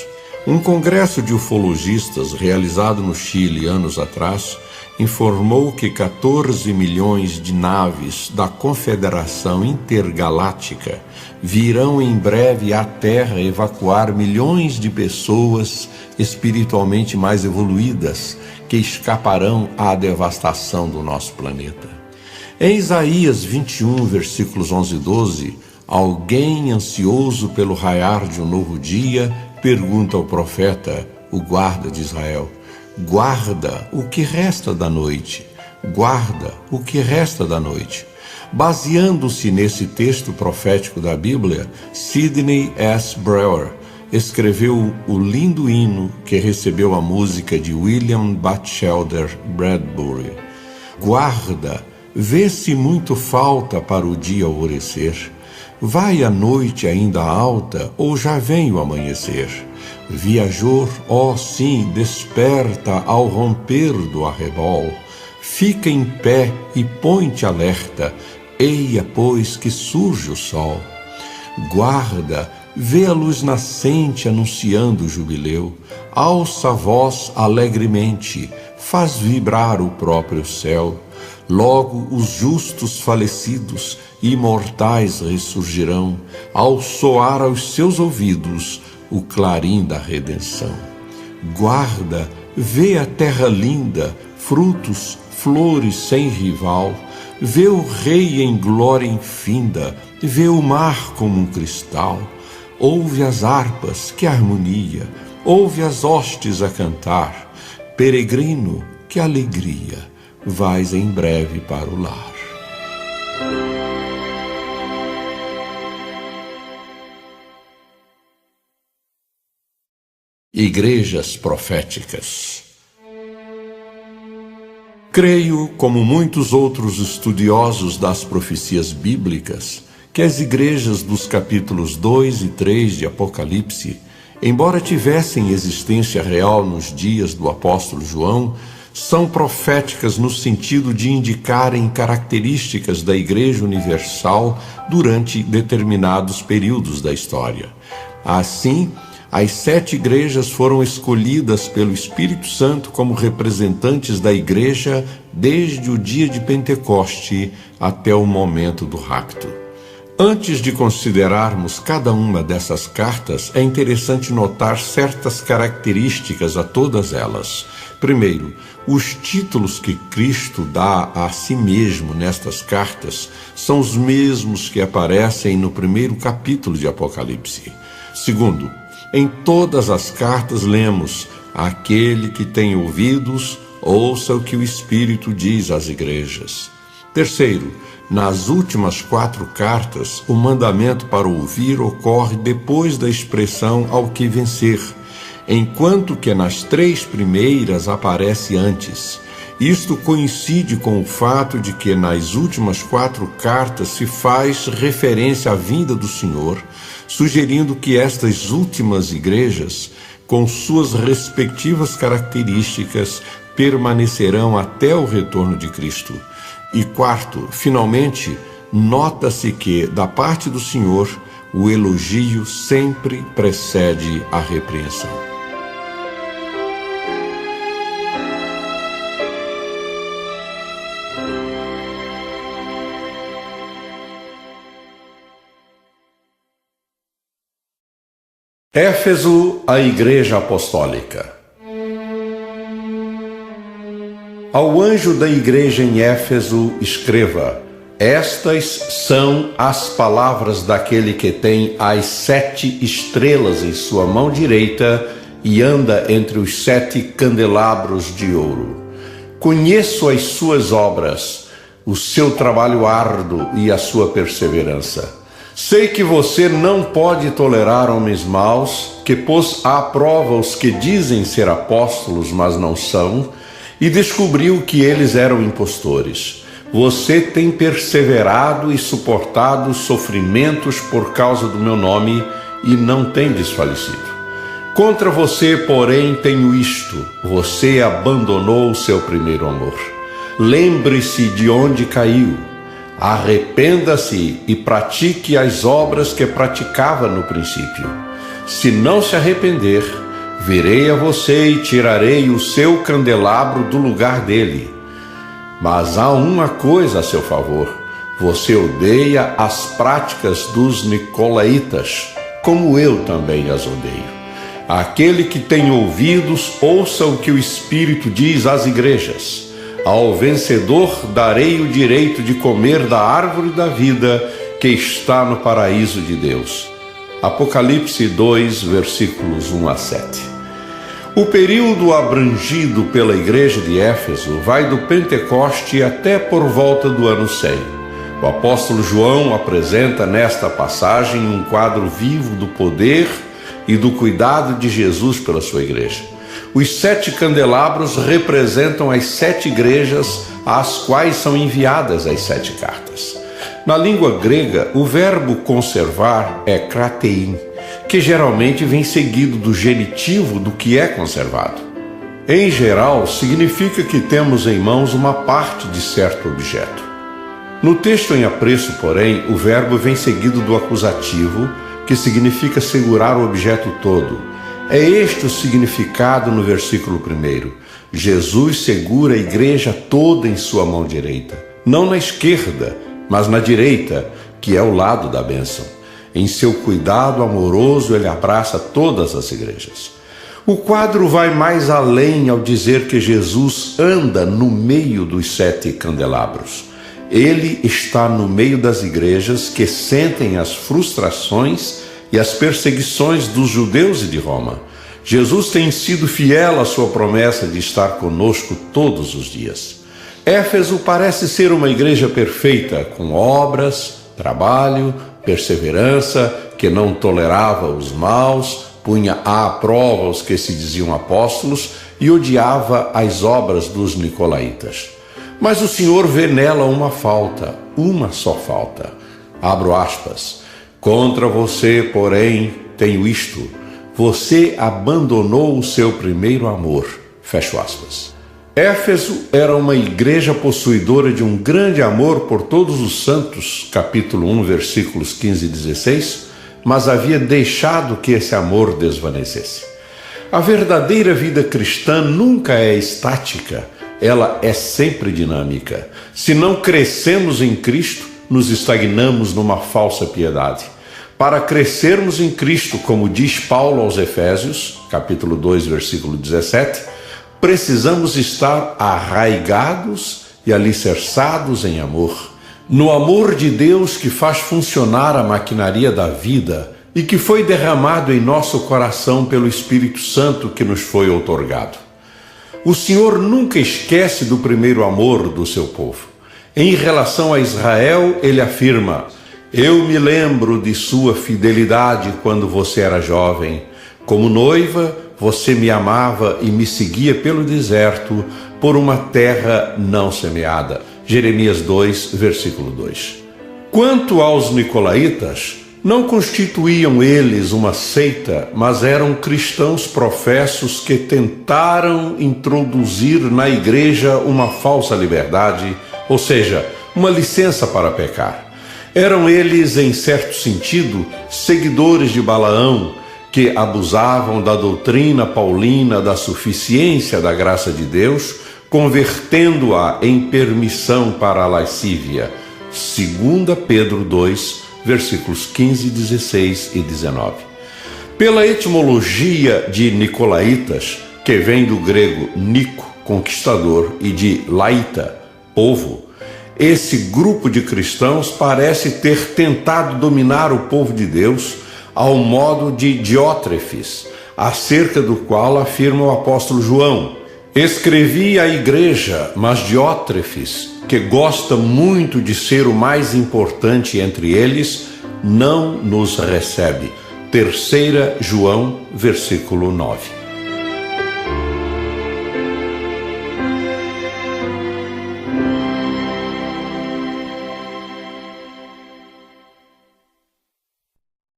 Um congresso de ufologistas realizado no Chile anos atrás informou que 14 milhões de naves da Confederação Intergaláctica virão em breve à Terra evacuar milhões de pessoas espiritualmente mais evoluídas que escaparão à devastação do nosso planeta. Em Isaías 21, versículos 11 e 12, alguém ansioso pelo raiar de um novo dia pergunta ao profeta, o guarda de Israel: guarda o que resta da noite, guarda o que resta da noite. Baseando-se nesse texto profético da Bíblia, Sidney S. Brewer escreveu o lindo hino que recebeu a música de William Batchelder Bradbury. Guarda, vê se muito falta para o dia alvorecer. Vai a noite ainda alta ou já vem o amanhecer? Viajor, ó sim, desperta ao romper do arrebol. Fica em pé e põe-te alerta, eia, pois, que surge o sol. Guarda, vê a luz nascente anunciando o jubileu. Alça a voz alegremente, faz vibrar o próprio céu. Logo os justos falecidos e imortais ressurgirão, ao soar aos seus ouvidos o clarim da redenção. Guarda, vê a terra linda, frutos, flores sem rival. Vê o rei em glória infinda, vê o mar como um cristal. Ouve as harpas, que harmonia, ouve as hostes a cantar. Peregrino, que alegria, vais em breve para o lar. Igrejas proféticas. Creio, como muitos outros estudiosos das profecias bíblicas, que as igrejas dos capítulos 2 e 3 de Apocalipse, embora tivessem existência real nos dias do apóstolo João, são proféticas no sentido de indicarem características da Igreja Universal durante determinados períodos da história. Assim, as 7 igrejas foram escolhidas pelo Espírito Santo como representantes da Igreja desde o dia de Pentecoste até o momento do rapto. Antes de considerarmos cada uma dessas cartas, é interessante notar certas características a todas elas. Primeiro, os títulos que Cristo dá a si mesmo nestas cartas são os mesmos que aparecem no primeiro capítulo de Apocalipse. Segundo, em todas as cartas lemos: aquele que tem ouvidos, ouça o que o Espírito diz às igrejas. Terceiro, nas últimas 4 cartas, o mandamento para ouvir ocorre depois da expressão ao que vencer, enquanto que nas 3 primeiras aparece antes. Isto coincide com o fato de que nas últimas 4 cartas se faz referência à vinda do Senhor, sugerindo que estas últimas igrejas, com suas respectivas características, permanecerão até o retorno de Cristo. E quarto, finalmente, nota-se que, da parte do Senhor, O elogio sempre precede a repreensão. Éfeso, a Igreja Apostólica. Ao anjo da igreja em Éfeso, escreva: estas são as palavras daquele que tem as 7 estrelas em sua mão direita e anda entre os 7 candelabros de ouro. Conheço as suas obras, o seu trabalho árduo e a sua perseverança. Sei que você não pode tolerar homens maus, que pôs à prova os que dizem ser apóstolos, mas não são, e descobriu que eles eram impostores. Você tem perseverado e suportado sofrimentos por causa do meu nome e não tem desfalecido. Contra você, porém, tenho isto: você abandonou o seu primeiro amor. Lembre-se de onde caiu. Arrependa-se e pratique as obras que praticava no princípio. Se não se arrepender, virei a você e tirarei o seu candelabro do lugar dele. Mas há uma coisa a seu favor: você odeia as práticas dos nicolaítas, como eu também as odeio. Aquele que tem ouvidos, ouça o que o Espírito diz às igrejas. Ao vencedor darei o direito de comer da árvore da vida que está no paraíso de Deus. Apocalipse 2, versículos 1 a 7. O período abrangido pela igreja de Éfeso vai do Pentecoste até por volta do ano 100. O apóstolo João apresenta nesta passagem um quadro vivo do poder e do cuidado de Jesus pela sua igreja. Os 7 candelabros representam as 7 igrejas às quais são enviadas as 7 cartas. Na língua grega, o verbo conservar é kratein, que geralmente vem seguido do genitivo do que é conservado. Em geral, significa que temos em mãos uma parte de certo objeto. No texto em apreço, porém, o verbo vem seguido do acusativo, que significa segurar o objeto todo. É este o significado no versículo 1. Jesus segura a igreja toda em sua mão direita, não na esquerda, mas na direita, que é o lado da bênção. Em seu cuidado amoroso, ele abraça todas as igrejas. O quadro vai mais além ao dizer que Jesus anda no meio dos 7 candelabros. Ele está no meio das igrejas que sentem as frustrações e as perseguições dos judeus e de Roma. Jesus tem sido fiel à sua promessa de estar conosco todos os dias. Éfeso parece ser uma igreja perfeita, com obras, trabalho, perseverança, que não tolerava os maus, punha à prova os que se diziam apóstolos e odiava as obras dos nicolaítas. Mas o Senhor vê nela uma falta, uma só falta. Abro aspas. Contra você, porém, tenho isto: você abandonou o seu primeiro amor. Fecho aspas. Éfeso era uma igreja possuidora de um grande amor por todos os santos, capítulo 1, versículos 15 e 16, mas havia deixado que esse amor desvanecesse. A verdadeira vida cristã nunca é estática, ela é sempre dinâmica. Se não crescemos em Cristo, nos estagnamos numa falsa piedade. Para crescermos em Cristo, como diz Paulo aos Efésios, capítulo 2, versículo 17, precisamos estar arraigados e alicerçados em amor. No amor de Deus que faz funcionar a maquinaria da vida e que foi derramado em nosso coração pelo Espírito Santo que nos foi outorgado. O Senhor nunca esquece do primeiro amor do seu povo. Em relação a Israel, ele afirma: eu me lembro de sua fidelidade quando você era jovem. Como noiva, você me amava e me seguia pelo deserto, por uma terra não semeada. Jeremias 2, versículo 2. Quanto aos nicolaítas, não constituíam eles uma seita, mas eram cristãos professos que tentaram introduzir na igreja uma falsa liberdade, ou seja, uma licença para pecar. Eram eles, em certo sentido, seguidores de Balaão, que abusavam da doutrina paulina da suficiência da graça de Deus, convertendo-a em permissão para a lascívia. 2 Pedro 2, versículos 15, 16 e 19. Pela etimologia de nicolaítas, que vem do grego nico, conquistador, e de laita, povo, esse grupo de cristãos parece ter tentado dominar o povo de Deus ao modo de Diótrefes, acerca do qual afirma o apóstolo João: escrevi à igreja, mas Diótrefes, que gosta muito de ser o mais importante entre eles, não nos recebe. 3 João, versículo 9.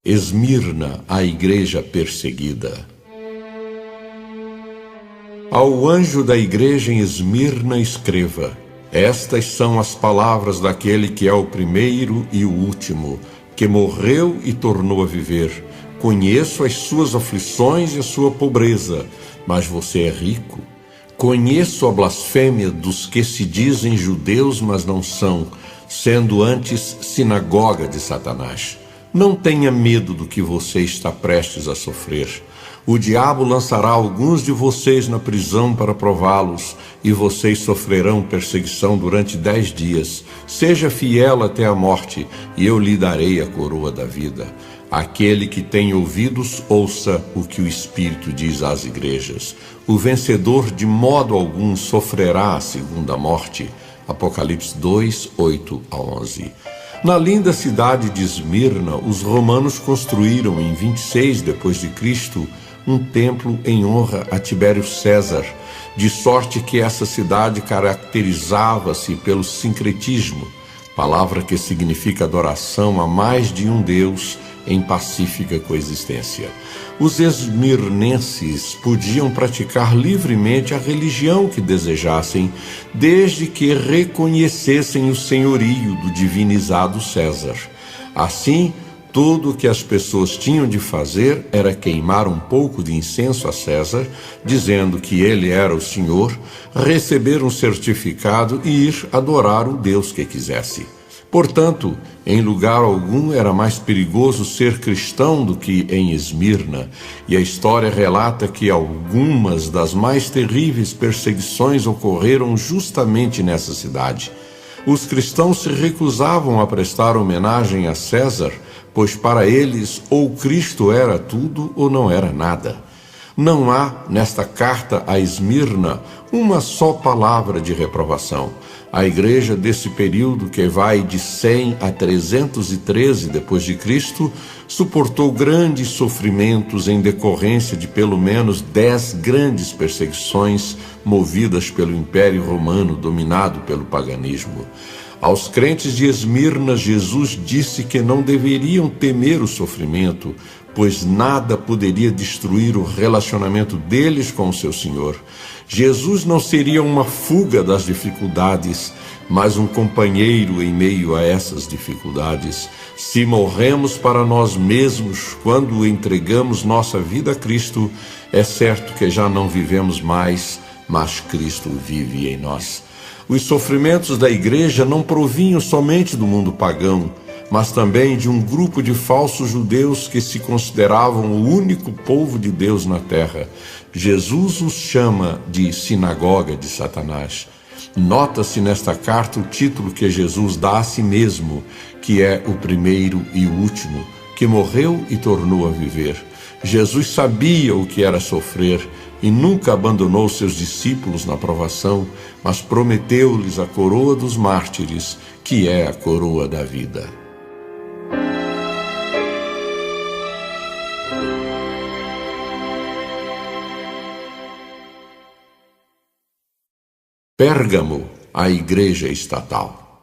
Esmirna, a igreja perseguida. Ao anjo da igreja em Esmirna escreva: estas são as palavras daquele que é o primeiro e o último, que morreu e tornou a viver. Conheço as suas aflições e a sua pobreza, mas você é rico. Conheço a blasfêmia dos que se dizem judeus, mas não são, sendo antes sinagoga de Satanás. Não tenha medo do que você está prestes a sofrer. O diabo lançará alguns de vocês na prisão para prová-los, e vocês sofrerão perseguição durante 10 dias. Seja fiel até a morte, e eu lhe darei a coroa da vida. Aquele que tem ouvidos, ouça o que o Espírito diz às igrejas. O vencedor de modo algum sofrerá a segunda morte. Apocalipse 2, 8 a 11. Na linda cidade de Esmirna, os romanos construíram em 26 d.C. um templo em honra a Tibério César, de sorte que essa cidade caracterizava-se pelo sincretismo, palavra que significa adoração a mais de um Deus em pacífica coexistência. Os esmirnenses podiam praticar livremente a religião que desejassem, desde que reconhecessem o senhorio do divinizado César. Assim, tudo o que as pessoas tinham de fazer era queimar um pouco de incenso a César, dizendo que ele era o Senhor, receber um certificado e ir adorar o Deus que quisesse. Portanto, em lugar algum era mais perigoso ser cristão do que em Esmirna, e a história relata que algumas das mais terríveis perseguições ocorreram justamente nessa cidade. Os cristãos se recusavam a prestar homenagem a César, pois para eles ou Cristo era tudo ou não era nada. Não há, nesta carta a Esmirna, uma só palavra de reprovação. A igreja desse período, que vai de 100 a 313 d.C., suportou grandes sofrimentos em decorrência de pelo menos 10 grandes perseguições movidas pelo Império Romano dominado pelo paganismo. Aos crentes de Esmirna, Jesus disse que não deveriam temer o sofrimento, pois nada poderia destruir o relacionamento deles com o seu Senhor. Jesus não seria uma fuga das dificuldades, mas um companheiro em meio a essas dificuldades. Se morremos para nós mesmos quando entregamos nossa vida a Cristo, é certo que já não vivemos mais, mas Cristo vive em nós. Os sofrimentos da igreja não provinham somente do mundo pagão, mas também de um grupo de falsos judeus que se consideravam o único povo de Deus na terra. Jesus os chama de sinagoga de Satanás. Nota-se nesta carta o título que Jesus dá a si mesmo, que é o primeiro e o último, que morreu e tornou a viver. Jesus sabia o que era sofrer e nunca abandonou seus discípulos na provação, mas prometeu-lhes a coroa dos mártires, que é a coroa da vida. Pérgamo, a igreja estatal.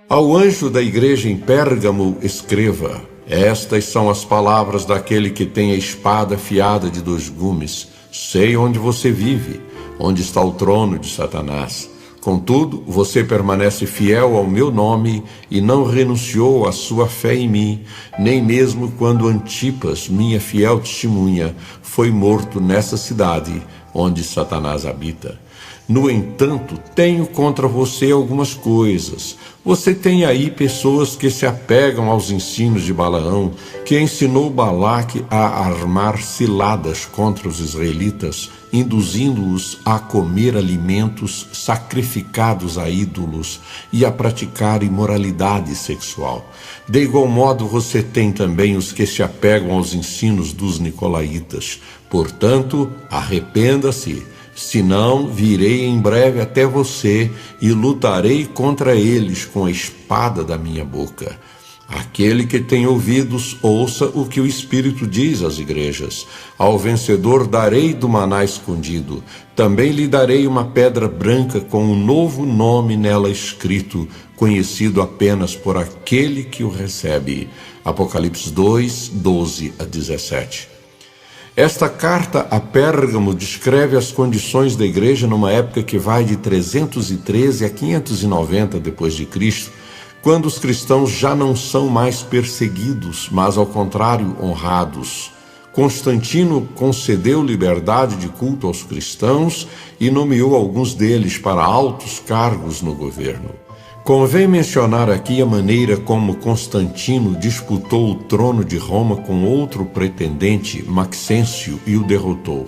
Ao anjo da igreja em Pérgamo escreva: estas são as palavras daquele que tem a espada afiada de 2 gumes. Sei onde você vive, onde está o trono de Satanás. Contudo, você permanece fiel ao meu nome e não renunciou à sua fé em mim, nem mesmo quando Antipas, minha fiel testemunha, foi morto nessa cidade onde Satanás habita. No entanto, tenho contra você algumas coisas. Você tem aí pessoas que se apegam aos ensinos de Balaão, que ensinou Balaque a armar ciladas contra os israelitas, induzindo-os a comer alimentos sacrificados a ídolos e a praticar imoralidade sexual. De igual modo, você tem também os que se apegam aos ensinos dos nicolaítas. Portanto, arrependa-se. Senão, virei em breve até você e lutarei contra eles com a espada da minha boca. Aquele que tem ouvidos, ouça o que o Espírito diz às igrejas. Ao vencedor darei do maná escondido. Também lhe darei uma pedra branca com um novo nome nela escrito, conhecido apenas por aquele que o recebe. Apocalipse 2, 12 a 17. Esta carta a Pérgamo descreve as condições da igreja numa época que vai de 313 a 590 d.C., quando os cristãos já não são mais perseguidos, mas ao contrário honrados. Constantino concedeu liberdade de culto aos cristãos e nomeou alguns deles para altos cargos no governo. Convém mencionar aqui a maneira como Constantino disputou o trono de Roma com outro pretendente, Maxêncio, e o derrotou.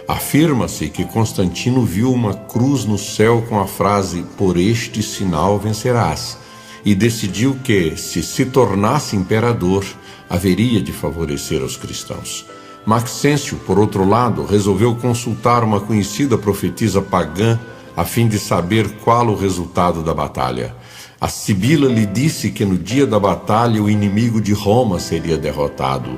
Afirma-se que Constantino viu uma cruz no céu com a frase "Por este sinal vencerás", e decidiu que, se tornasse imperador, haveria de favorecer os cristãos. Maxêncio, por outro lado, resolveu consultar uma conhecida profetisa pagã a fim de saber qual o resultado da batalha. A Sibila lhe disse que no dia da batalha o inimigo de Roma seria derrotado.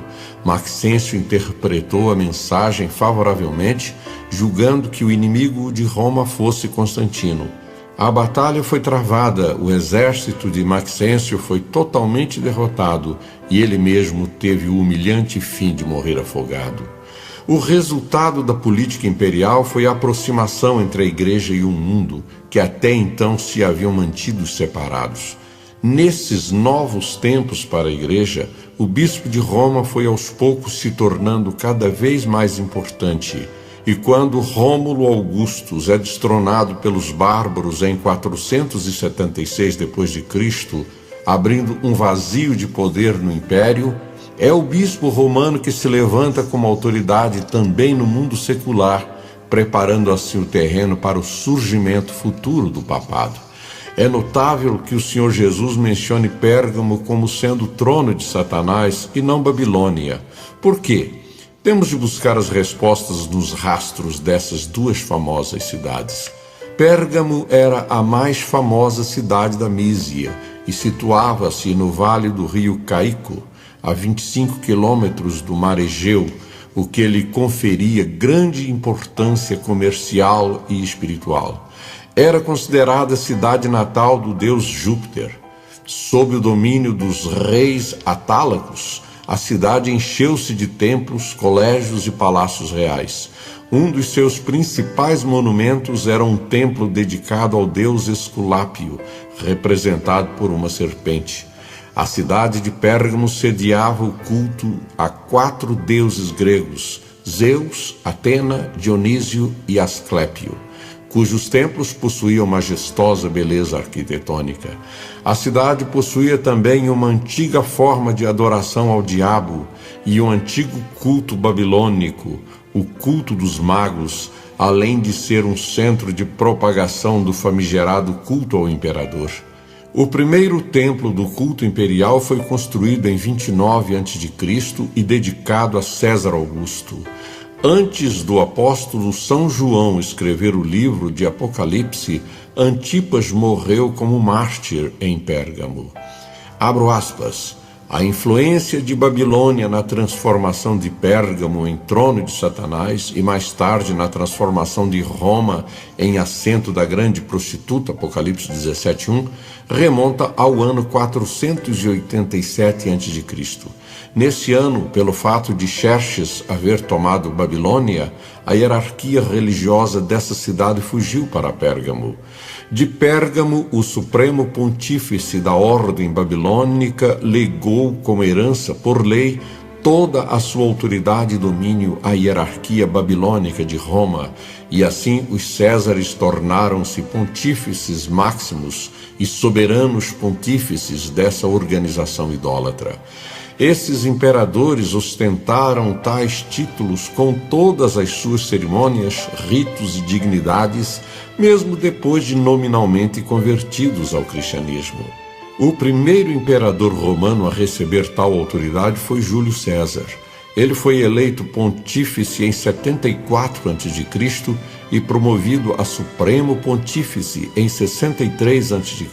Maxêncio interpretou a mensagem favoravelmente, julgando que o inimigo de Roma fosse Constantino. A batalha foi travada, o exército de Maxêncio foi totalmente derrotado e ele mesmo teve o humilhante fim de morrer afogado. O resultado da política imperial foi a aproximação entre a igreja e o mundo, que até então se haviam mantido separados. Nesses novos tempos para a igreja, o bispo de Roma foi aos poucos se tornando cada vez mais importante. E quando Rômulo Augustus é destronado pelos bárbaros em 476 d.C., abrindo um vazio de poder no império, é o bispo romano que se levanta como autoridade também no mundo secular, preparando assim o terreno para o surgimento futuro do papado. É notável que o Senhor Jesus mencione Pérgamo como sendo o trono de Satanás e não Babilônia. Por quê? Temos de buscar as respostas nos rastros dessas duas famosas cidades. Pérgamo era a mais famosa cidade da Mísia e situava-se no vale do rio Caico, a 25 quilômetros do mar Egeu, o que lhe conferia grande importância comercial e espiritual. Era considerada a cidade natal do deus Júpiter. Sob o domínio dos reis Atálacos, a cidade encheu-se de templos, colégios e palácios reais. Um dos seus principais monumentos era um templo dedicado ao deus Esculápio, representado por uma serpente. A cidade de Pérgamo sediava o culto a 4 deuses gregos, Zeus, Atena, Dionísio e Asclépio, cujos templos possuíam majestosa beleza arquitetônica. A cidade possuía também uma antiga forma de adoração ao diabo e um antigo culto babilônico, o culto dos magos, além de ser um centro de propagação do famigerado culto ao imperador. O primeiro templo do culto imperial foi construído em 29 a.C. e dedicado a César Augusto. Antes do apóstolo São João escrever o livro de Apocalipse, Antipas morreu como mártir em Pérgamo. Abro aspas. A influência de Babilônia na transformação de Pérgamo em trono de Satanás e mais tarde na transformação de Roma em assento da grande prostituta, Apocalipse 17:1, remonta ao ano 487 a.C. Nesse ano, pelo fato de Xerxes haver tomado Babilônia, a hierarquia religiosa dessa cidade fugiu para Pérgamo. De Pérgamo, o Supremo Pontífice da Ordem Babilônica legou como herança por lei toda a sua autoridade e domínio à hierarquia babilônica de Roma, e assim os Césares tornaram-se pontífices máximos e soberanos pontífices dessa organização idólatra. Esses imperadores ostentaram tais títulos com todas as suas cerimônias, ritos e dignidades, mesmo depois de nominalmente convertidos ao cristianismo. O primeiro imperador romano a receber tal autoridade foi Júlio César. Ele foi eleito pontífice em 74 a.C. e promovido a Supremo Pontífice em 63 a.C.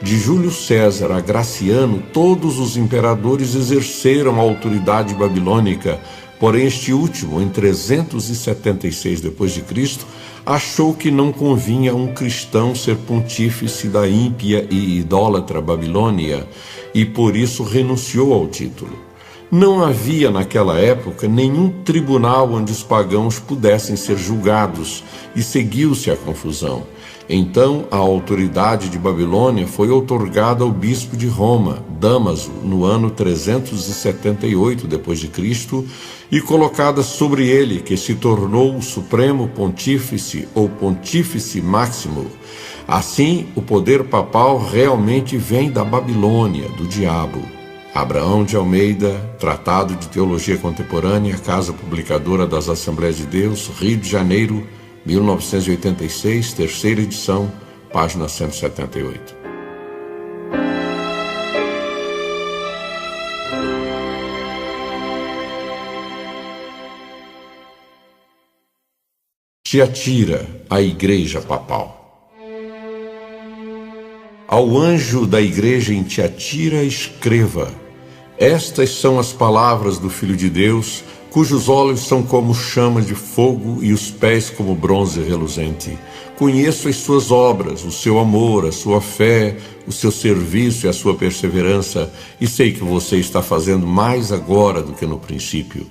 De Júlio César a Graciano, todos os imperadores exerceram a autoridade babilônica, porém este último, em 376 d.C., achou que não convinha a um cristão ser pontífice da ímpia e idólatra Babilônia e por isso renunciou ao título. Não havia naquela época nenhum tribunal onde os pagãos pudessem ser julgados e seguiu-se a confusão. Então a autoridade de Babilônia foi outorgada ao bispo de Roma, Dámaso, no ano 378 d.C., e colocada sobre ele, que se tornou o Supremo Pontífice ou Pontífice Máximo. Assim, o poder papal realmente vem da Babilônia, do diabo. Abraão de Almeida, Tratado de Teologia Contemporânea, Casa Publicadora das Assembleias de Deus, Rio de Janeiro, 1986, terceira edição, página 178. Tiatira, a Igreja Papal. Ao anjo da igreja em Tiatira escreva: estas são as palavras do Filho de Deus, cujos olhos são como chama de fogo e os pés como bronze reluzente. Conheço as suas obras, o seu amor, a sua fé, o seu serviço e a sua perseverança, e sei que você está fazendo mais agora do que no princípio.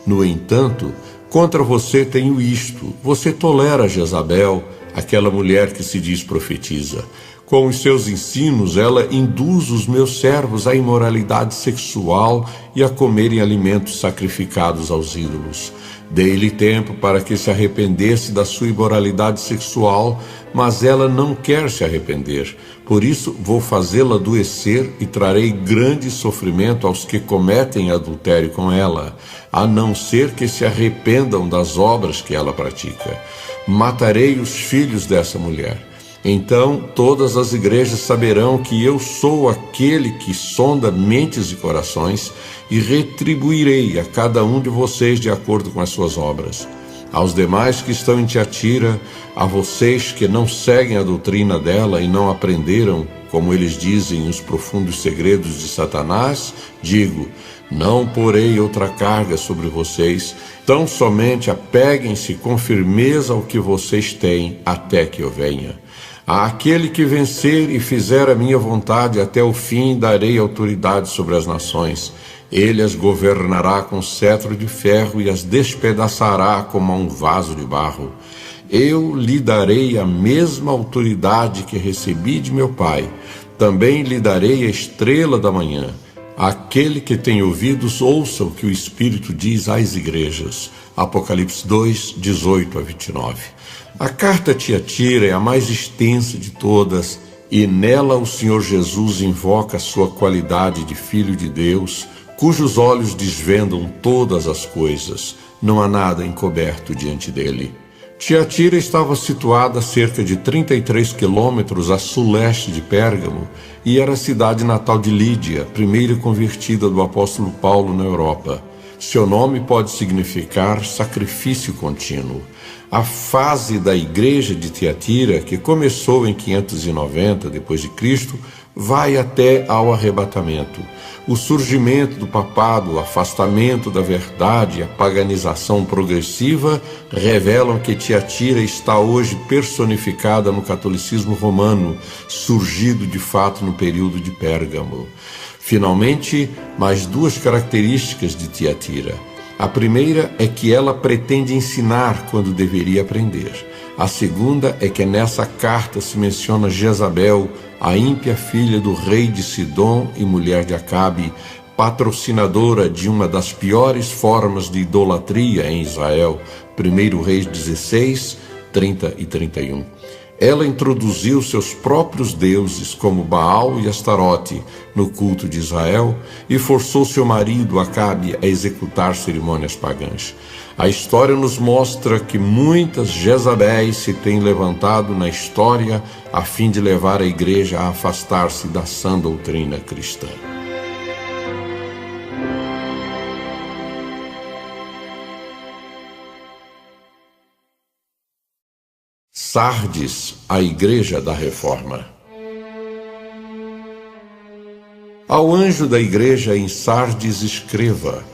No entanto, contra você tenho isto: você tolera Jezabel, aquela mulher que se diz profetiza. Com os seus ensinos, ela induz os meus servos à imoralidade sexual e a comerem alimentos sacrificados aos ídolos. Dei-lhe tempo para que se arrependesse da sua imoralidade sexual, mas ela não quer se arrepender. Por isso, vou fazê-la adoecer e trarei grande sofrimento aos que cometem adultério com ela, a não ser que se arrependam das obras que ela pratica. Matarei os filhos dessa mulher. Então todas as igrejas saberão que eu sou aquele que sonda mentes e corações, e retribuirei a cada um de vocês de acordo com as suas obras. Aos demais que estão em Tiatira, a vocês que não seguem a doutrina dela e não aprenderam, como eles dizem, os profundos segredos de Satanás, digo: não porei outra carga sobre vocês, tão somente apeguem-se com firmeza ao que vocês têm até que eu venha. Àquele que vencer e fizer a minha vontade até o fim, darei autoridade sobre as nações. Ele as governará com cetro de ferro e as despedaçará como a um vaso de barro. Eu lhe darei a mesma autoridade que recebi de meu Pai. Também lhe darei a estrela da manhã. Aquele que tem ouvidos, ouça o que o Espírito diz às igrejas. Apocalipse 2, 18 a 29. A carta a Tiatira é a mais extensa de todas, e nela o Senhor Jesus invoca a sua qualidade de Filho de Deus, cujos olhos desvendam todas as coisas. Não há nada encoberto diante dele. Tiatira estava situada a cerca de 33 quilômetros a sul-leste de Pérgamo e era a cidade natal de Lídia, primeira convertida do apóstolo Paulo na Europa. Seu nome pode significar sacrifício contínuo. A fase da igreja de Tiatira, que começou em 590 d.C., vai até ao arrebatamento. O surgimento do papado, o afastamento da verdade e a paganização progressiva revelam que Tiatira está hoje personificada no catolicismo romano, surgido de fato no período de Pérgamo. Finalmente, mais duas características de Tiatira. A primeira é que ela pretende ensinar quando deveria aprender. A segunda é que nessa carta se menciona Jezabel, a ímpia filha do rei de Sidom e mulher de Acabe, patrocinadora de uma das piores formas de idolatria em Israel, 1 Reis 16, 30 e 31. Ela introduziu seus próprios deuses, como Baal e Astarote, no culto de Israel e forçou seu marido, Acabe, a executar cerimônias pagãs. A história nos mostra que muitas Jezabéis se têm levantado na história a fim de levar a igreja a afastar-se da sã doutrina cristã. Sardes, a igreja da reforma. Ao anjo da igreja em Sardes escreva: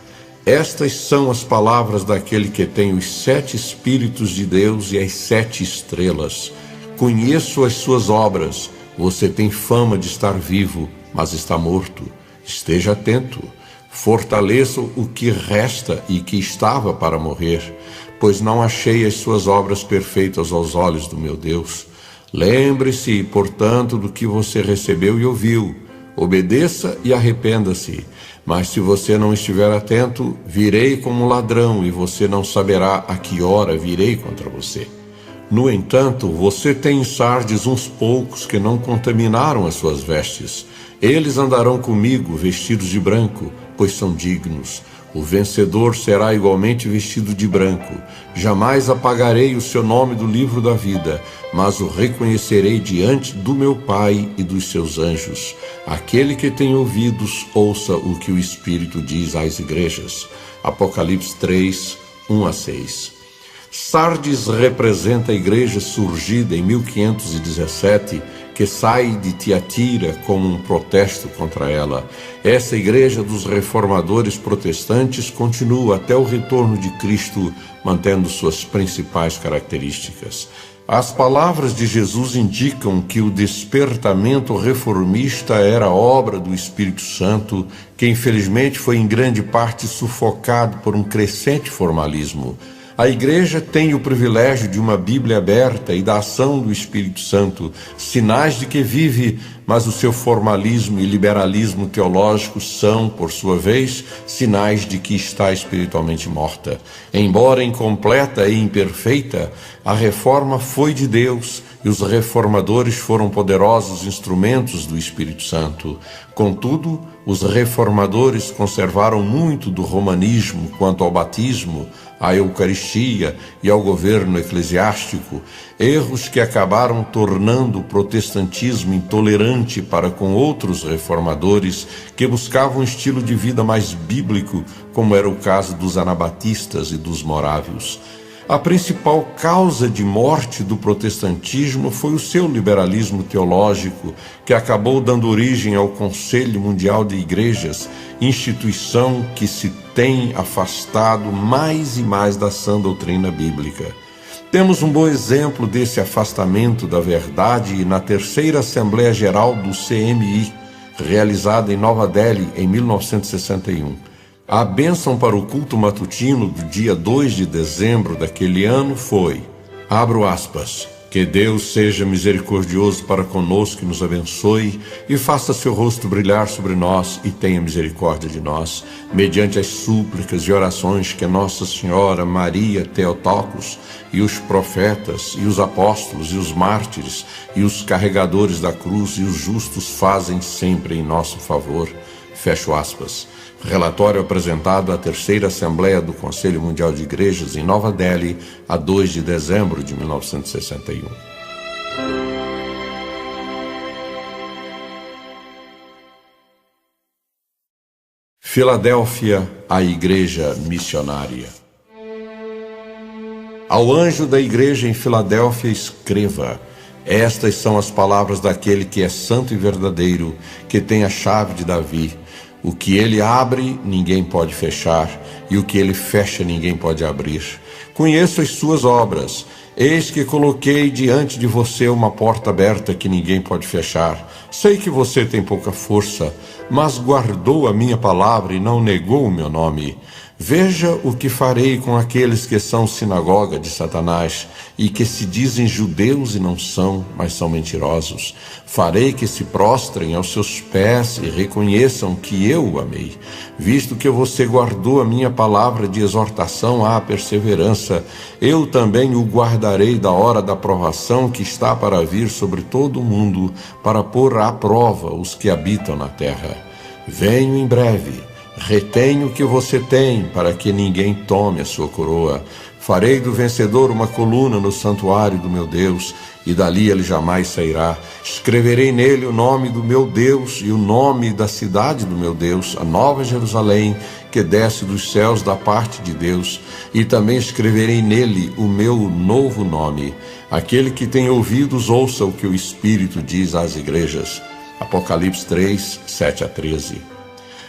estas são as palavras daquele que tem os 7 Espíritos de Deus e as 7 estrelas. Conheço as suas obras. Você tem fama de estar vivo, mas está morto. Esteja atento. Fortaleça o que resta e que estava para morrer, pois não achei as suas obras perfeitas aos olhos do meu Deus. Lembre-se, portanto, do que você recebeu e ouviu. Obedeça e arrependa-se. Mas se você não estiver atento, virei como ladrão e você não saberá a que hora virei contra você. No entanto, você tem em Sardes uns poucos que não contaminaram as suas vestes. Eles andarão comigo vestidos de branco, pois são dignos. O vencedor será igualmente vestido de branco. Jamais apagarei o seu nome do livro da vida, mas o reconhecerei diante do meu Pai e dos seus anjos. Aquele que tem ouvidos, ouça o que o Espírito diz às igrejas. Apocalipse 3, 1 a 6. Sardes representa a igreja surgida em 1517, que sai de Tiatira como um protesto contra ela. Essa igreja dos reformadores protestantes continua até o retorno de Cristo, mantendo suas principais características. As palavras de Jesus indicam que o despertamento reformista era obra do Espírito Santo, que infelizmente foi em grande parte sufocado por um crescente formalismo. A igreja tem o privilégio de uma Bíblia aberta e da ação do Espírito Santo, sinais de que vive, mas o seu formalismo e liberalismo teológico são, por sua vez, sinais de que está espiritualmente morta. Embora incompleta e imperfeita, a reforma foi de Deus e os reformadores foram poderosos instrumentos do Espírito Santo. Contudo, os reformadores conservaram muito do romanismo quanto ao batismo, à Eucaristia e ao governo eclesiástico, erros que acabaram tornando o protestantismo intolerante para com outros reformadores que buscavam um estilo de vida mais bíblico, como era o caso dos anabatistas e dos morávios. A principal causa de morte do protestantismo foi o seu liberalismo teológico, que acabou dando origem ao Conselho Mundial de Igrejas, instituição que se tem afastado mais e mais da sã doutrina bíblica. Temos um bom exemplo desse afastamento da verdade na terceira Assembleia Geral do CMI, realizada em Nova Delhi em 1961. A bênção para o culto matutino do dia 2 de dezembro daquele ano foi, abro aspas, que Deus seja misericordioso para conosco e nos abençoe e faça seu rosto brilhar sobre nós e tenha misericórdia de nós, mediante as súplicas e orações que Nossa Senhora Maria Theotokos e os profetas e os apóstolos e os mártires e os carregadores da cruz e os justos fazem sempre em nosso favor. Fecho aspas. Relatório apresentado à terceira Assembleia do Conselho Mundial de Igrejas em Nova Delhi, a 2 de dezembro de 1961. Filadélfia, a Igreja Missionária. Ao anjo da igreja em Filadélfia escreva: estas são as palavras daquele que é santo e verdadeiro, que tem a chave de Davi. O que ele abre, ninguém pode fechar, e o que ele fecha, ninguém pode abrir. Conheço as suas obras. Eis que coloquei diante de você uma porta aberta que ninguém pode fechar. Sei que você tem pouca força, mas guardou a minha palavra e não negou o meu nome. Veja o que farei com aqueles que são sinagoga de Satanás e que se dizem judeus e não são, mas são mentirosos. Farei que se prostrem aos seus pés e reconheçam que eu o amei. Visto que você guardou a minha palavra de exortação à perseverança, eu também o guardarei da hora da provação que está para vir sobre todo o mundo, para pôr à prova os que habitam na terra. Venho em breve. Retenho o que você tem, para que ninguém tome a sua coroa. Farei do vencedor uma coluna no santuário do meu Deus, e dali ele jamais sairá. Escreverei nele o nome do meu Deus e o nome da cidade do meu Deus, a nova Jerusalém, que desce dos céus da parte de Deus, e também escreverei nele o meu novo nome. Aquele que tem ouvidos, ouça o que o Espírito diz às igrejas. Apocalipse 3, 7-13.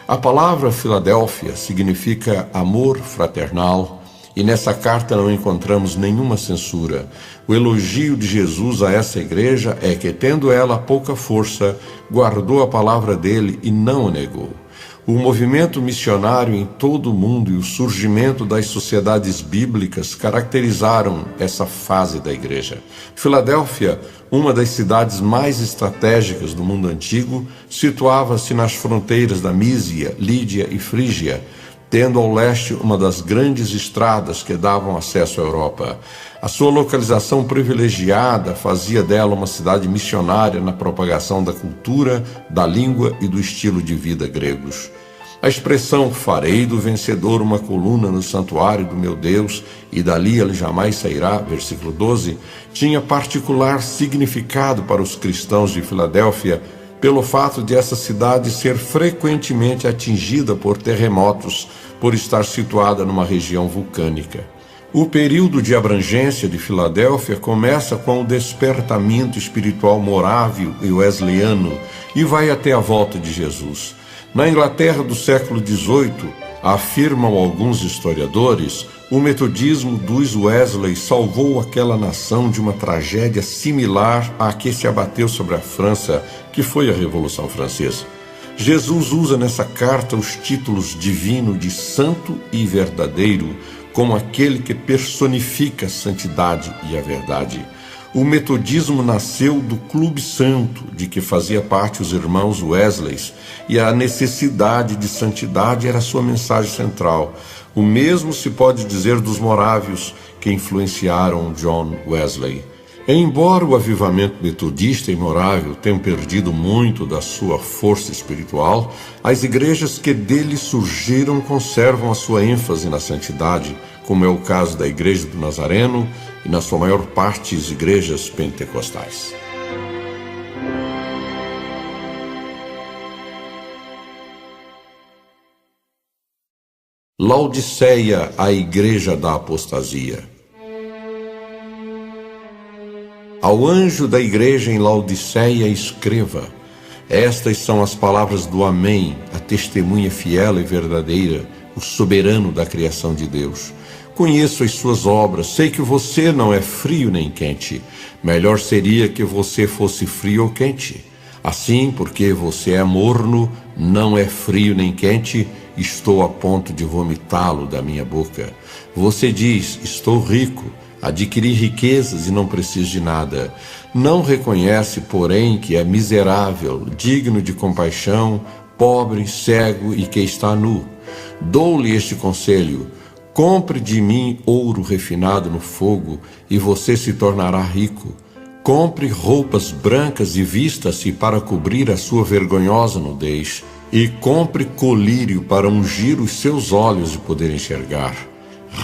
A palavra Filadélfia significa amor fraternal, e nessa carta não encontramos nenhuma censura. O elogio de Jesus a essa igreja é que, tendo ela pouca força, guardou a palavra dele e não a negou. O movimento missionário em todo o mundo e o surgimento das sociedades bíblicas caracterizaram essa fase da igreja. Filadélfia, uma das cidades mais estratégicas do mundo antigo, situava-se nas fronteiras da Mísia, Lídia e Frígia, tendo ao leste uma das grandes estradas que davam acesso à Europa. A sua localização privilegiada fazia dela uma cidade missionária na propagação da cultura, da língua e do estilo de vida gregos. A expressão "farei do vencedor uma coluna no santuário do meu Deus, e dali ele jamais sairá", versículo 12, tinha particular significado para os cristãos de Filadélfia, pelo fato de essa cidade ser frequentemente atingida por terremotos, por estar situada numa região vulcânica. O período de abrangência de Filadélfia começa com o despertamento espiritual morávio e wesleyano e vai até a volta de Jesus. Na Inglaterra do século XVIII, afirmam alguns historiadores, o metodismo dos Wesley salvou aquela nação de uma tragédia similar à que se abateu sobre a França, que foi a Revolução Francesa. Jesus usa nessa carta os títulos divino de santo e verdadeiro, como aquele que personifica a santidade e a verdade. O metodismo nasceu do Clube Santo, de que fazia parte os irmãos Wesley, e a necessidade de santidade era sua mensagem central. O mesmo se pode dizer dos morávios, que influenciaram John Wesley. Embora o avivamento metodista e morável tenham perdido muito da sua força espiritual, as igrejas que dele surgiram conservam a sua ênfase na santidade, como é o caso da Igreja do Nazareno e, na sua maior parte, as igrejas pentecostais. Laodiceia, a igreja da apostasia. Ao anjo da igreja em Laodiceia escreva: estas são as palavras do Amém, a testemunha fiel e verdadeira, o soberano da criação de Deus. Conheço as suas obras, sei que você não é frio nem quente. Melhor seria que você fosse frio ou quente. Assim, porque você é morno, não é frio nem quente, estou a ponto de vomitá-lo da minha boca. Você diz: estou rico, adquiri riquezas e não preciso de nada. Não reconhece, porém, que é miserável, digno de compaixão, pobre, cego e que está nu. Dou-lhe este conselho: compre de mim ouro refinado no fogo, e você se tornará rico. Compre roupas brancas e vista-se para cobrir a sua vergonhosa nudez, e compre colírio para ungir os seus olhos de poder enxergar.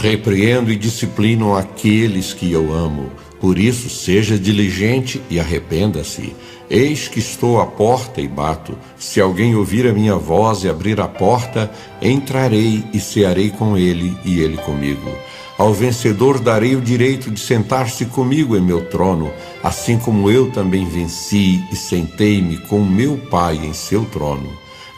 Repreendo e disciplino aqueles que eu amo. Por isso, seja diligente e arrependa-se. Eis que estou à porta e bato. Se alguém ouvir a minha voz e abrir a porta, entrarei e cearei com ele e ele comigo. Ao vencedor darei o direito de sentar-se comigo em meu trono, assim como eu também venci e sentei-me com meu Pai em seu trono.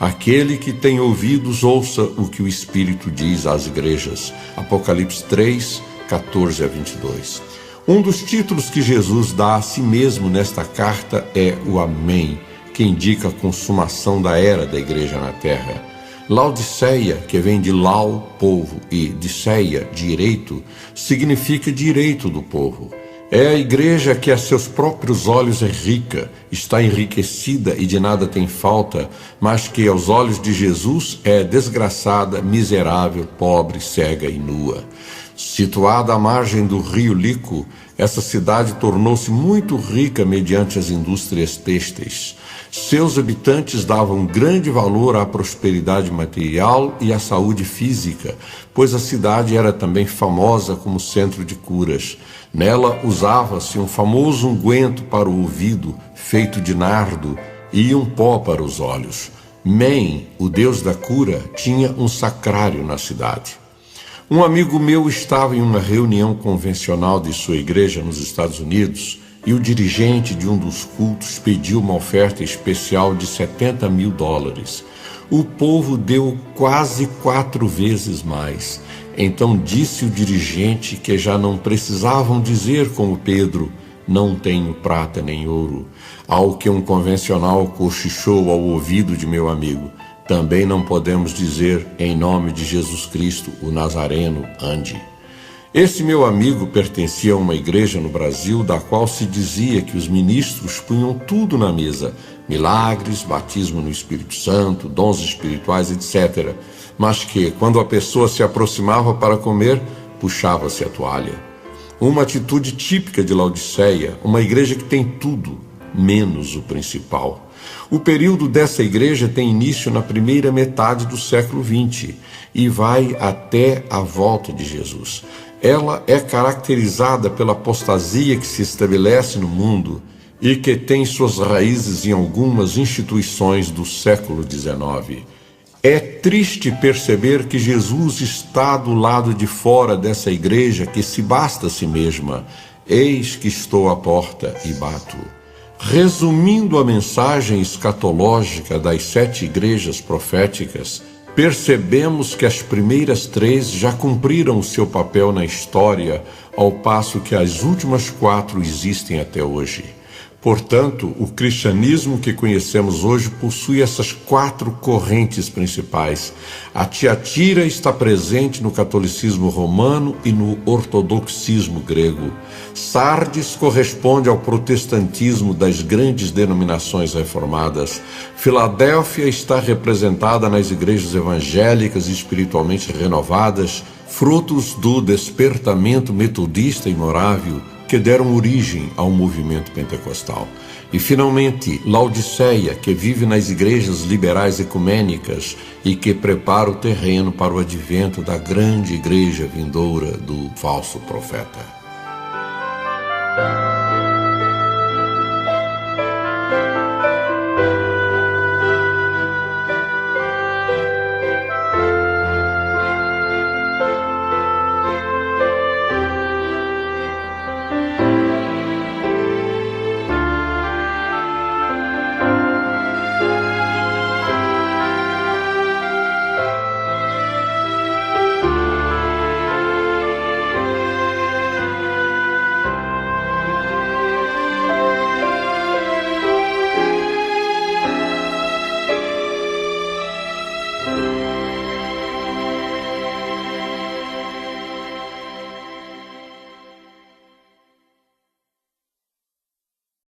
Aquele que tem ouvidos, ouça o que o Espírito diz às igrejas. Apocalipse 3, 14-22. Um dos títulos que Jesus dá a si mesmo nesta carta é o Amém, que indica a consumação da era da igreja na terra. Laodiceia, que vem de lau, povo, e diceia, direito, significa direito do povo. É a igreja que a seus próprios olhos é rica, está enriquecida e de nada tem falta, mas que aos olhos de Jesus é desgraçada, miserável, pobre, cega e nua. Situada à margem do rio Lico, essa cidade tornou-se muito rica mediante as indústrias têxteis. Seus habitantes davam grande valor à prosperidade material e à saúde física, pois a cidade era também famosa como centro de curas. Nela usava-se um famoso unguento para o ouvido, feito de nardo, e um pó para os olhos. Men, o deus da cura, tinha um sacrário na cidade. Um amigo meu estava em uma reunião convencional de sua igreja nos Estados Unidos e o dirigente de um dos cultos pediu uma oferta especial de $70 mil. O povo deu quase 4 vezes mais. Então disse o dirigente que já não precisavam dizer como Pedro, não tenho prata nem ouro. Ao que um convencional cochichou ao ouvido de meu amigo, também não podemos dizer em nome de Jesus Cristo, o Nazareno, ande. Esse meu amigo pertencia a uma igreja no Brasil da qual se dizia que os ministros punham tudo na mesa, milagres, batismo no Espírito Santo, dons espirituais, etc. Mas que, quando a pessoa se aproximava para comer, puxava-se a toalha. Uma atitude típica de Laodiceia, uma igreja que tem tudo, menos o principal. O período dessa igreja tem início na primeira metade do século XX e vai até a volta de Jesus. Ela é caracterizada pela apostasia que se estabelece no mundo e que tem suas raízes em algumas instituições do século XIX. É triste perceber que Jesus está do lado de fora dessa igreja que se basta a si mesma. Eis que estou à porta e bato. Resumindo a mensagem escatológica das 7 igrejas proféticas, percebemos que as primeiras 3 já cumpriram o seu papel na história, ao passo que as últimas 4 existem até hoje. Portanto, o cristianismo que conhecemos hoje possui essas 4 correntes principais. A Tiatira está presente no catolicismo romano e no ortodoxismo grego. Sardes corresponde ao protestantismo das grandes denominações reformadas. Filadélfia está representada nas igrejas evangélicas e espiritualmente renovadas, frutos do despertamento metodista e morável, que deram origem ao movimento pentecostal. E, finalmente, Laodiceia, que vive nas igrejas liberais ecumênicas e que prepara o terreno para o advento da grande igreja vindoura do falso profeta.